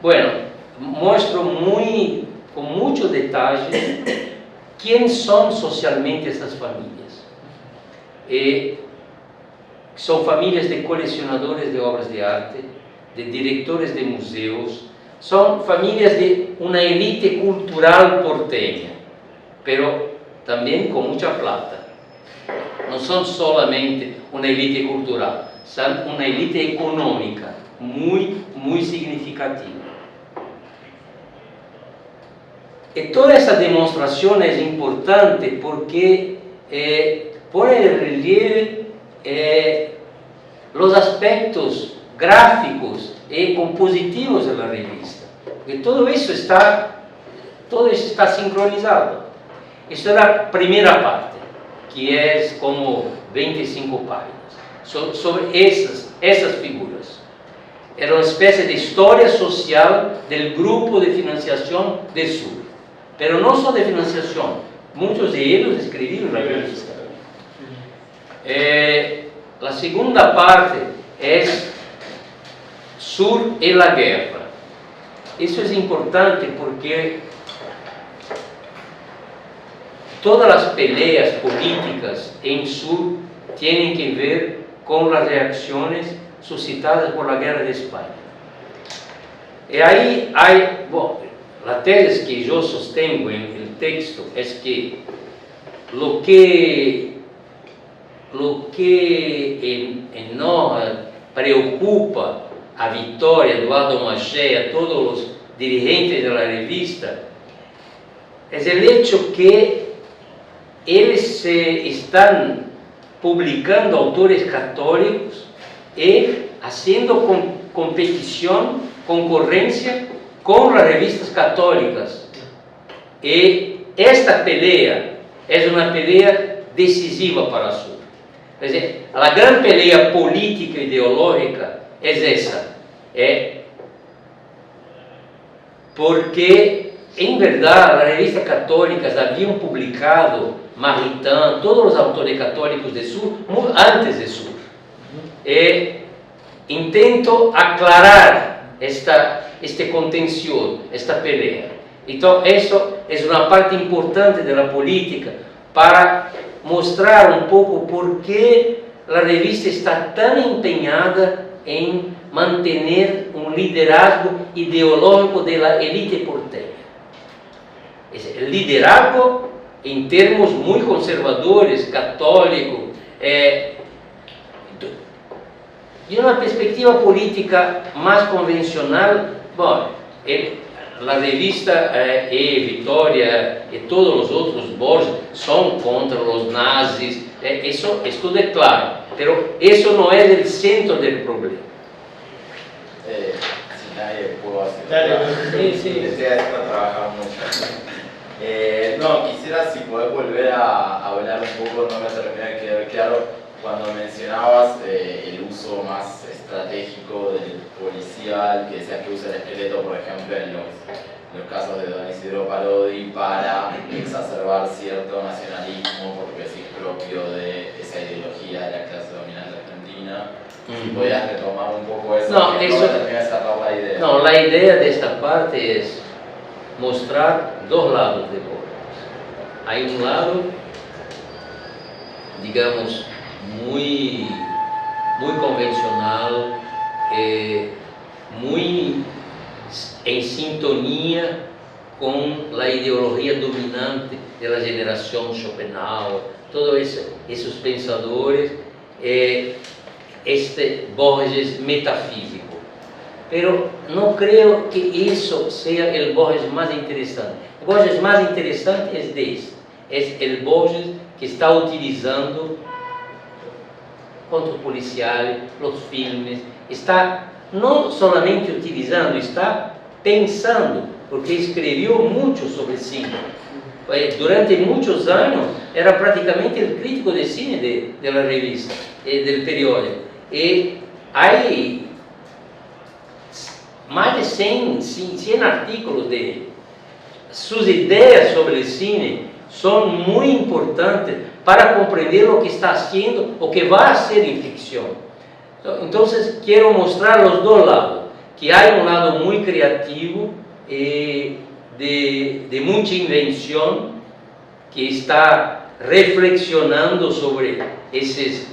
Bueno, muestro con mucho detalle quiénes son socialmente estas familias. Son familias de coleccionadores de obras de arte, de directores de museos, son familias de una élite cultural porteña, pero también con mucha plata. No son solamente una élite cultural, son una élite económica muy significativa. Y toda esa demostración es importante porque pone en relieve los aspectos gráficos y compositivos de la revista. Porque todo eso está sincronizado. Esta es la primera parte, que es como 25 páginas, sobre esas figuras. Era una especie de historia social del grupo de financiación de Sur. Pero no solo de financiación, muchos de ellos escribieron la revista. La segunda parte es Sur y la guerra. Eso es importante porque todas las peleas políticas en Sur tienen que ver con las reacciones suscitadas por la guerra de España. Y ahí hay, bueno, la tesis que yo sostengo en el texto es que lo que nos preocupa a Vitória, Eduardo Maché, a todos los dirigentes de la revista, es el hecho que ellos están publicando autores católicos y haciendo competición, concurrencia con las revistas católicas. Y esta pelea es una pelea decisiva para el Sur. Es decir, la gran pelea política e ideológica es esa. Porque, en verdad, las revistas católicas habían publicado Maritain, todos los autores católicos de Sur, antes de Sur. Intento aclarar este contención, esta pelea. Entonces, eso es una parte importante de la política para mostrar un poco por qué la revista está tan empeñada en mantener un liderazgo ideológico de la élite porteña. El liderazgo en términos muy conservadores, católicos, de una perspectiva política más convencional. Bueno, la revista Victoria y todos los otros Borges son contra los nazis, eso todo es claro, pero eso no es el centro del problema. Si nadie pudo hacer Dale. Sí. Estoy haciendo trabajar mucho. No, quisiera si podés volver a hablar un poco, no me terminó de quedar claro, cuando mencionabas el uso más estratégico del policial, que decías que usa el esqueleto, por ejemplo, en los casos de Don Isidro Parodi para exacerbar cierto nacionalismo, porque sí es propio de esa ideología de la clase dominante argentina. Si podías retomar un poco eso, No, que eso, no me terminé de cerrar la idea. no, la idea de esta parte es mostrar dos lados de Borges. Hay un lado, digamos, muy convencional, muy en sintonía con la ideología dominante de la generación Schopenhauer, todos esos pensadores, este Borges metafísico. Pero no creo que eso sea el Borges más interesante. El Borges más interesante es es el Borges que está utilizando contra policiales, los filmes, está no solamente utilizando, está pensando, porque escribió mucho sobre cine. Durante muchos años era prácticamente el crítico de cine de la revista, del periódico. Y hay más de 100 artículos de él. Sus ideas sobre el cine son muy importantes para comprender lo que está haciendo o que va a hacer en ficción. Entonces quiero mostrar los dos lados, que hay un lado muy creativo, de mucha invención, que está reflexionando sobre esos,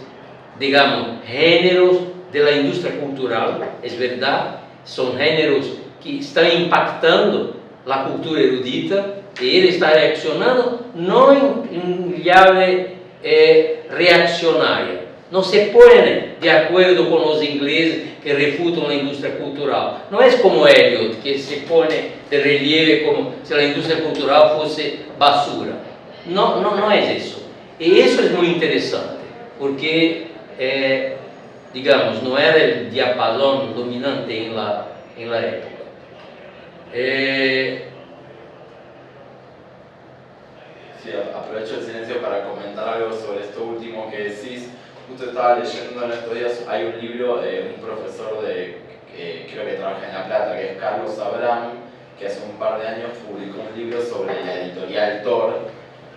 digamos, géneros de la industria cultural, es verdad, son géneros que están impactando la cultura erudita, y él está reaccionando no en llave reaccionaria, no se pone de acuerdo con los ingleses que refutan la industria cultural, no es como Eliot, que se pone de relieve como si la industria cultural fuese basura, no es eso, y eso es muy interesante, porque digamos, no era el diapasón dominante en la época. Sí, aprovecho el silencio para comentar algo sobre esto último que decís. Justo estaba leyendo en estos días, hay un libro de un profesor creo que trabaja en La Plata, que es Carlos Abraham, que hace un par de años publicó un libro sobre la editorial Tor,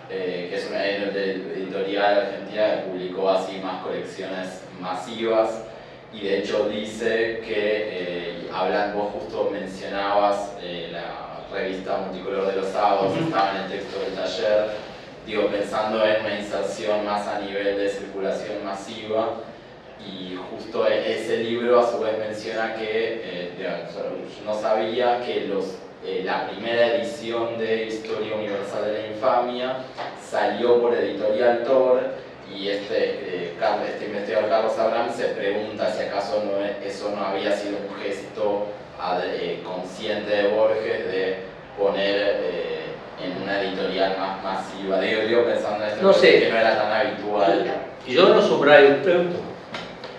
que es una editorial argentina que publicó así más colecciones masivas, y de hecho dice que, vos justo mencionabas la revista multicolor de los sábados, estaba en el texto del taller, digo, pensando en una inserción más a nivel de circulación masiva, y justo ese libro a su vez menciona que, no sabía que la primera edición de Historia Universal de la Infamia salió por Editorial Tor, y este investigador Carlos Abraham se pregunta si acaso eso no había sido un gesto consciente de Borges de poner en una editorial más masiva. Digo pensando en esto, No sé. que no era tan habitual. Yo no subrayo tanto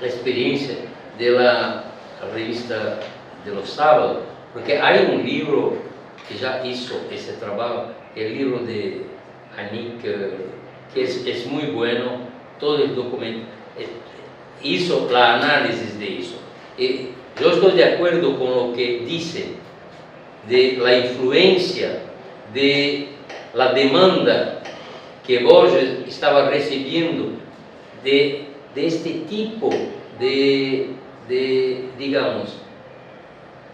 la experiencia de la revista de los sábados, porque hay un libro que ya hizo ese trabajo, el libro de Anik, que es muy bueno, todo el documento, hizo la análisis de eso. Yo estoy de acuerdo con lo que dice de la influencia de la demanda que Borges estaba recibiendo de este tipo digamos,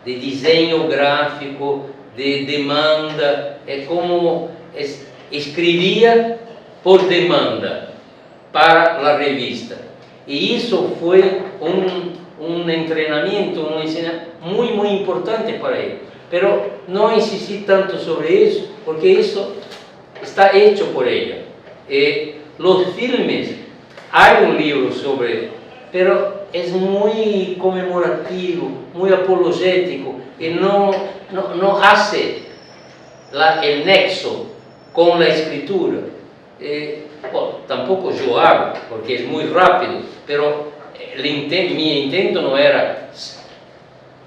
de diseño gráfico, de demanda, como escribía por demanda para la revista. Y eso fue un entrenamiento, una enseñanza muy importante para él. Pero no insistí tanto sobre eso, porque eso está hecho por ella. Los filmes, hay un libro sobre, pero es muy conmemorativo, muy apologético y no hace el nexo con la escritura. Bueno, tampoco yo hago, porque es muy rápido, pero mi intento no era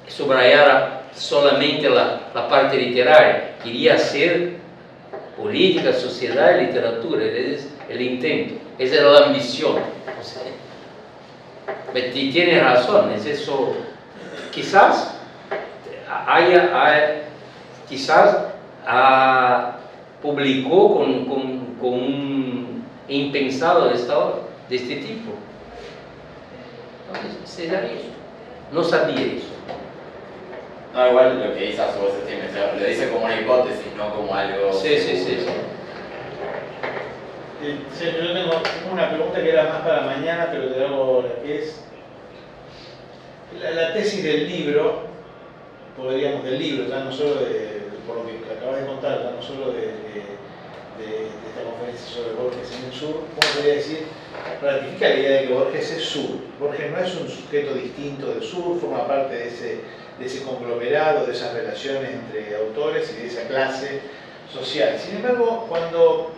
subrayar solamente la parte literaria, quería hacer política, sociedad y literatura, es el intento, esa era la ambición. O sea, y tiene razón, es eso. Quizás publicó con un impensado de este tipo. Entonces, será eso. No sabía eso. No, igual lo que dice a su voz lo dice como una hipótesis, no como algo... Sí. Yo tengo una pregunta que era más para mañana, pero te hago la que es la tesis del libro, del libro, ya no solo por lo que acabas de contar, ya no solo de esta conferencia sobre Borges en el sur, ¿cómo podría decir? Ratifica la idea de que Borges es sur. Borges no es un sujeto distinto del sur, forma parte de ese conglomerado, de esas relaciones entre autores y de esa clase social. Sin embargo, cuando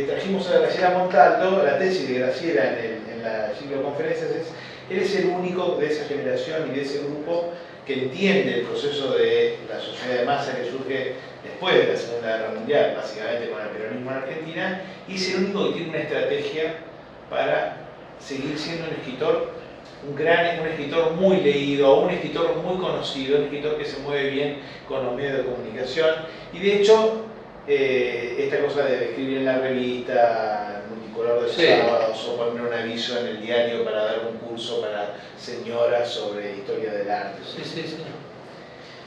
trajimos a Graciela Montalto, la tesis de Graciela en la ciclo de conferencias es: él es el único de esa generación y de ese grupo que entiende el proceso de la sociedad de masa que surge después de la Segunda Guerra Mundial, básicamente con el peronismo en Argentina, y es el único que tiene una estrategia para seguir siendo un escritor, un escritor muy leído, un escritor muy conocido, un escritor que se mueve bien con los medios de comunicación. Y de hecho, esta cosa de escribir en la revista multicolor de los sábados, o poner un aviso en el diario para dar un curso para señoras sobre historia del arte. Sí.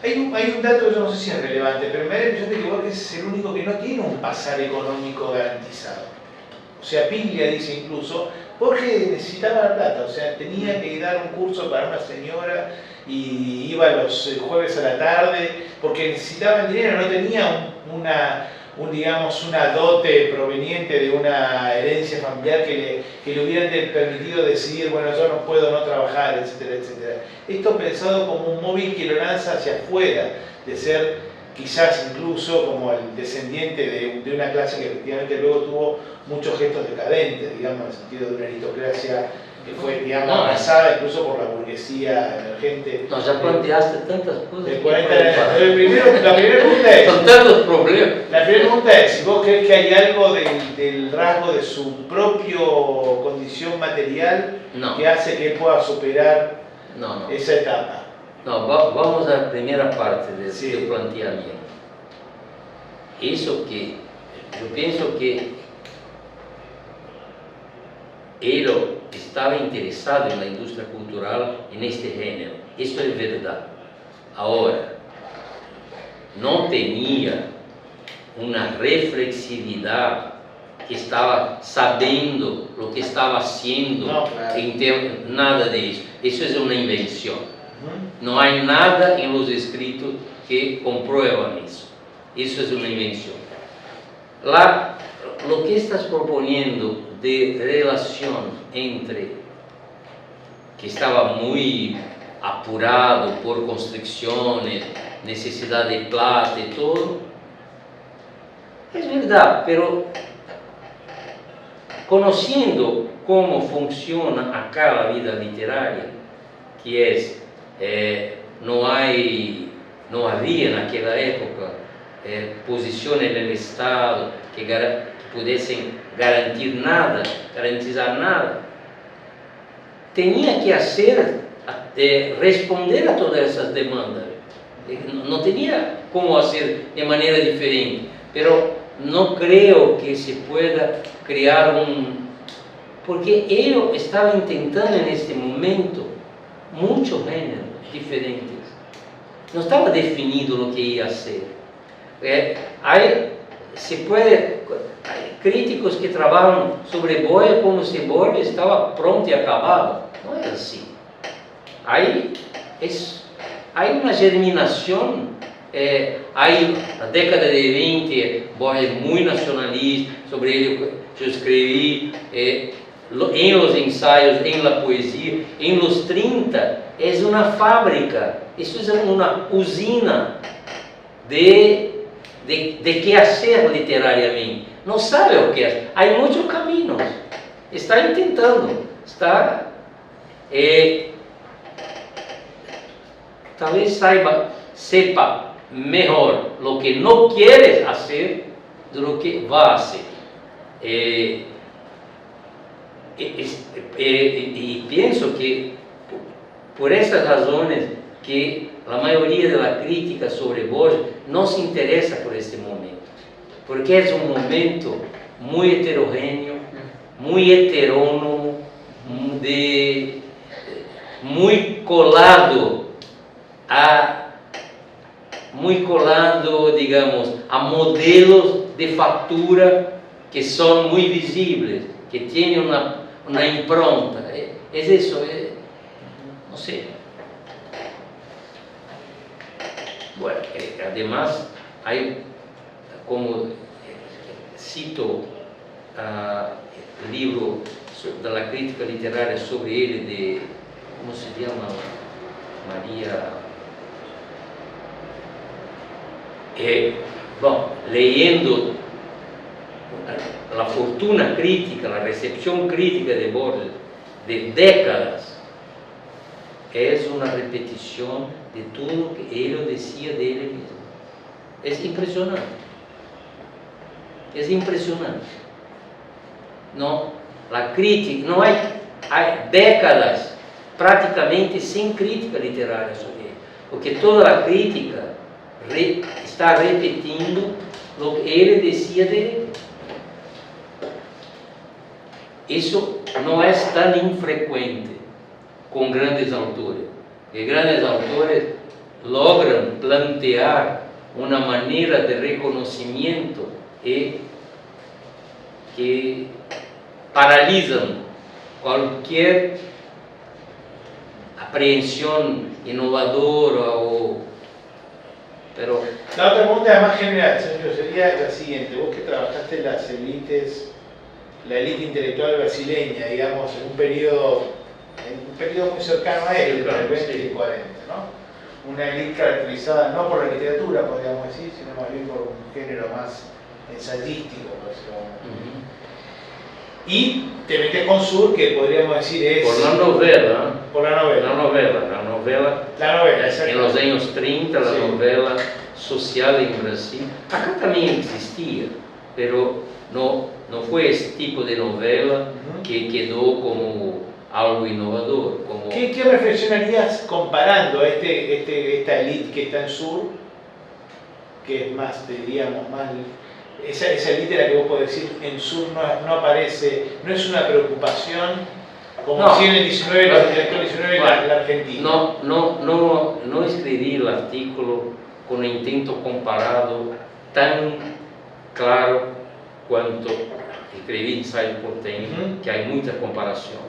Hay un dato que yo no sé si es relevante, pero me da la impresión de que Borges es el único que no tiene un pasar económico garantizado. O sea, Piglia dice incluso, Borges necesitaba la plata, o sea, tenía que dar un curso para una señora y iba los jueves a la tarde porque necesitaba el dinero, no tenía una dote proveniente de una herencia familiar que le hubieran permitido decidir, bueno, yo no puedo no trabajar, etcétera, etcétera. Esto pensado como un móvil que lo lanza hacia afuera, de ser quizás incluso como el descendiente de una clase que efectivamente luego tuvo muchos gestos decadentes, digamos, en el sentido de una aristocracia que fue, digamos, amasada incluso por la burguesía emergente. No, ya planteaste tantas cosas. De 40 años. La primera pregunta es... Son tantos problemas. La primera pregunta es si vos crees que hay algo del rasgo de su propio condición material que hace que él pueda superar esa etapa. No, vamos a la primera parte del planteamiento. Eso que yo pienso que él estaba interesado en la industria cultural en este género. Eso es verdad. Ahora, no tenía una reflexividad que estaba sabiendo lo que estaba haciendo, nada de eso. Eso es una invención. No hay nada en los escritos que comprueban eso. Eso es una invención. Lo que estás proponiendo de relación entre, que estaba muy apurado por constricciones, necesidad de plata y todo, es verdad, pero conociendo cómo funciona acá la vida literaria, que es, no había en aquella época posiciones del Estado que pudiesen garantizar nada, tenía que responder a todas esas demandas. No tenía cómo hacer de manera diferente, pero no creo que se pueda crear porque él estaba intentando en este momento muchos géneros diferentes. No estaba definido lo que iba a hacer. Hay críticos que trabajan sobre Borges como si Borges estaba pronto y acabado. No es así. Hay una germinación. Hay la década de 20, Borges muy nacionalista, sobre él yo escribí, en los ensayos, en la poesía, en los 30, es una fábrica, eso es una usina de qué hacer literariamente. No sabe o qué hacer, hay muchos caminos, está intentando, está... tal vez sepa mejor lo que no quieres hacer de lo que va a hacer. Y pienso que por esas razones que la mayoría de la crítica sobre Borges no se interesa por este momento, porque es un momento muy heterogéneo, muy heterónomo, muy colado, digamos, a modelos de factura que son muy visibles, que tienen una impronta. Es eso, no sé. Bueno, además, hay, como cito el libro de la crítica literaria sobre él, de, ¿cómo se llama? María... Bom, leyendo la fortuna crítica, la recepción crítica de Borges de décadas, es una repetición de todo lo que él decía de él mismo. Es impresionante. Es impresionante. No, la crítica, no hay décadas prácticamente sin crítica literaria sobre él, porque toda la crítica está repetindo lo que ele decía de él. Isso não é tão infrequente com grandes autores. E grandes autores logran plantear uma maneira de reconhecimento que paralisam qualquer apreensão inovadora pero... La otra pregunta más general, Sergio, sería la siguiente. Vos que trabajaste en las élites, la élite intelectual brasileña, digamos, en un periodo muy cercano a él, entre el 20 y el 40, ¿no? Una élite caracterizada no por la literatura, podríamos decir, sino más bien por un género más ensayístico, por decirlo. Y te metes con Sur, que podríamos decir es... Por la novela. Por la novela. La novela, en los años 30, la novela social en Brasil. Acá también existía, pero no fue ese tipo de novela que quedó como algo innovador. Como... ¿Qué reflexionarías comparando a esta élite que está en Sur, que es más, diríamos, más... Esa élite la que vos podés decir en Sur no aparece, no es una preocupación como si en el 19, la Argentina. No escribí el artículo con intento comparado tan claro cuanto escribí Ensayo Porteño, que hay mucha comparación.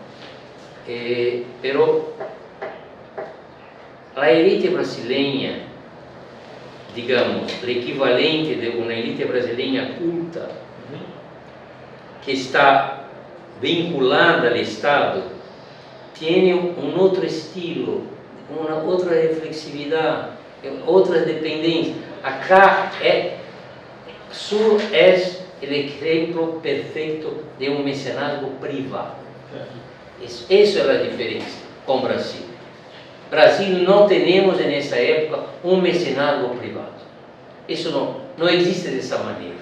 Pero la élite brasileña, digamos, el equivalente de una élite brasileña culta, que está vinculada al Estado, tiene un otro estilo, una otra reflexividad, otras dependencias. Acá Sur es el ejemplo perfecto de un mecenazgo privado. Eso es la diferencia con Brasil. Brasil no tenemos en esa época un mecenazgo privado. Eso no existe de esa manera.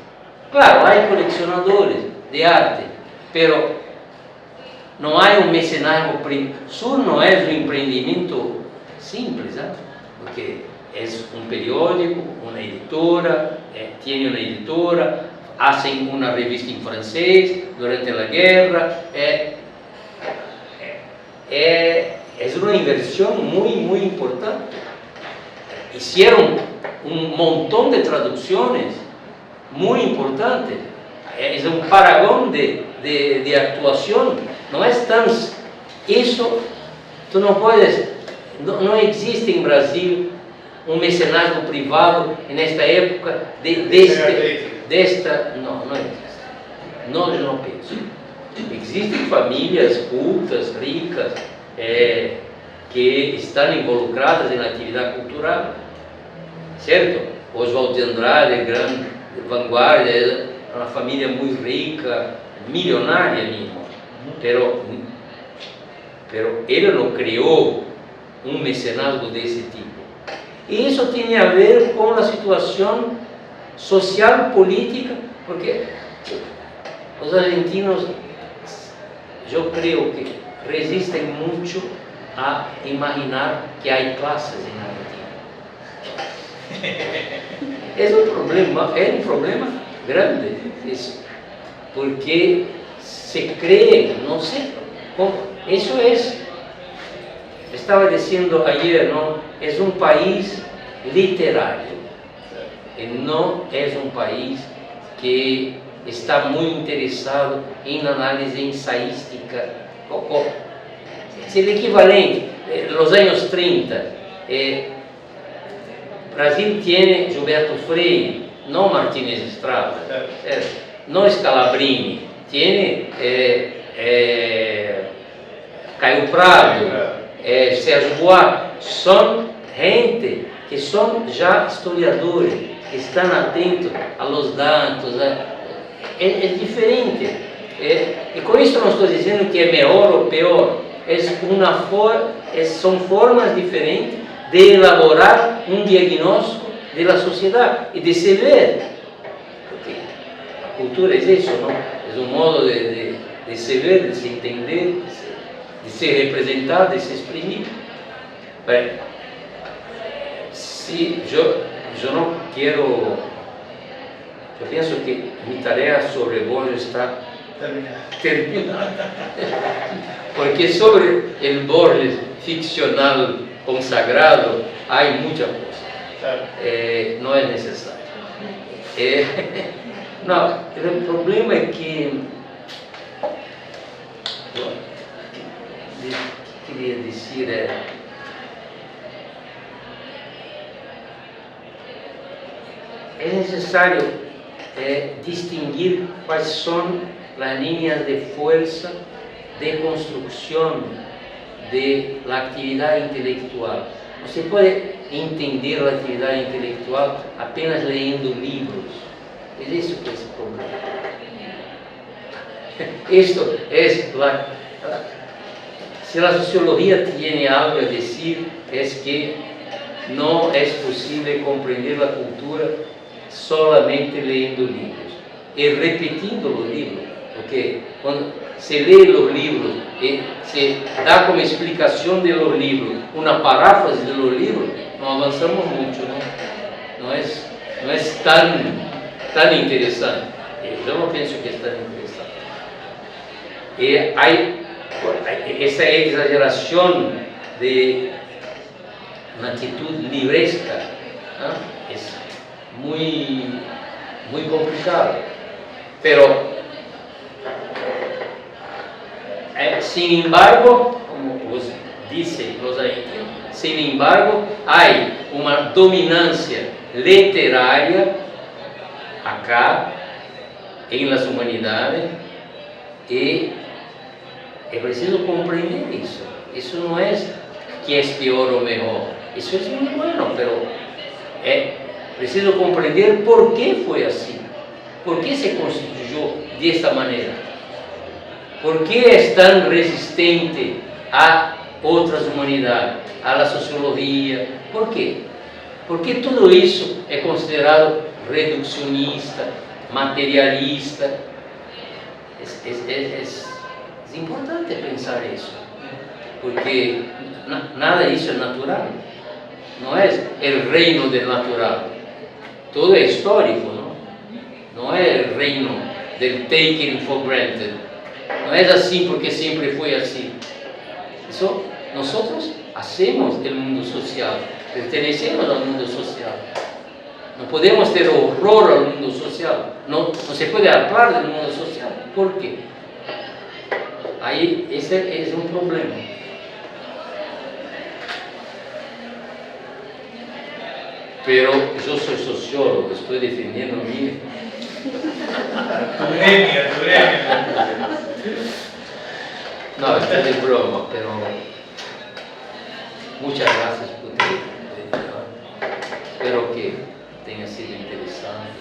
Claro, hay coleccionadores de arte, pero no hay un mecenazgo privado. Sur no es un emprendimiento simple, ¿sabes? Porque es un periódico, una editora, tiene una editora, hacen una revista en francés durante la guerra. Es una inversión muy importante. Hicieron un montón de traducciones muy importantes. Es un paragón de actuación. No es tan... Eso, tú no puedes... No existe en Brasil un mecenazgo privado en esta época de esta... No existe. No, yo no pienso. Existem famílias cultas, ricas, que estão involucradas na atividade cultural, certo? Oswald de Andrade, grande vanguarda, é uma família muito rica, milionária mesmo, pero ele não criou um mecenazgo desse tipo. E isso tinha a ver com a situação social, política, porque os argentinos, eu creio que resistem muito a imaginar que há classes na Argentina. É um problema grande isso, porque se cree, não sei como, isso estava dizendo ayer, não, é um país literário, e não é um país que está muito interessado em análise ensaística. É o equivalente, nos anos 30, Brasil tem Gilberto Freire, não Martínez Estrada, não Scalabrini, tem Caio Prado, Sérgio Buarque, são gente que são já historiadores, que estão atentos aos dados, é diferente. E com isso não estou dizendo que é melhor ou pior, são formas diferentes de elaborar um diagnóstico da sociedade e de se ver. Porque a cultura é isso, não? É um modo de se ver, de se entender, de se representar, de se exprimir. Bem, se eu não quero, eu penso que minha tarefa sobre Borges está terminada. Porque sobre o Borges ficcional consagrado há muita coisa. Não é necessário. Não, o problema é que queria dizer é necessário distinguir quais são as linhas de força de construção da atividade intelectual. Você pode entender a atividade intelectual apenas lendo livros. É isso que é esse problema. Isto se a sociologia tem algo a dizer, é que não é possível compreender a cultura solamente lendo livros e repetindo os livros, porque quando se lê os livros e se dá como explicação de los livros uma paráfrase de los livros, não avançamos muito, não é tão interessante. Eu não penso que é tão interessante. E há essa exageração de uma atitude livresca, é muito complicado. Pero, sin embargo, como os dizem os argentinos, sin embargo, há uma dominância literária acá, em las humanidades, e é preciso compreender isso. Isso não é que é pior ou melhor. Isso é muito bueno, pero é preciso compreender por que foi assim. Por que se constituiu desta maneira? Por que é tão resistente a outras humanidades, à sociologia? Por quê? Porque tudo isso é considerado reducionista, materialista. É importante pensar isso, porque nada disso é natural. Não é o reino do natural. Tudo é histórico, não é o reino do taken for granted. Não é assim porque sempre foi assim. Isso, nós hacemos o mundo social, pertenecemos ao mundo social. Não podemos ter horror ao mundo social. Não se pode falar do mundo social. Por quê? Aí esse é um problema. Pero eu sou sociólogo, estou defendendo a mim. Tu gremio. No, esto es broma, pero muchas gracias por tu invitación. Espero que tenha sido interesante.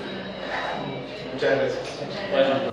Muchas gracias. Bueno,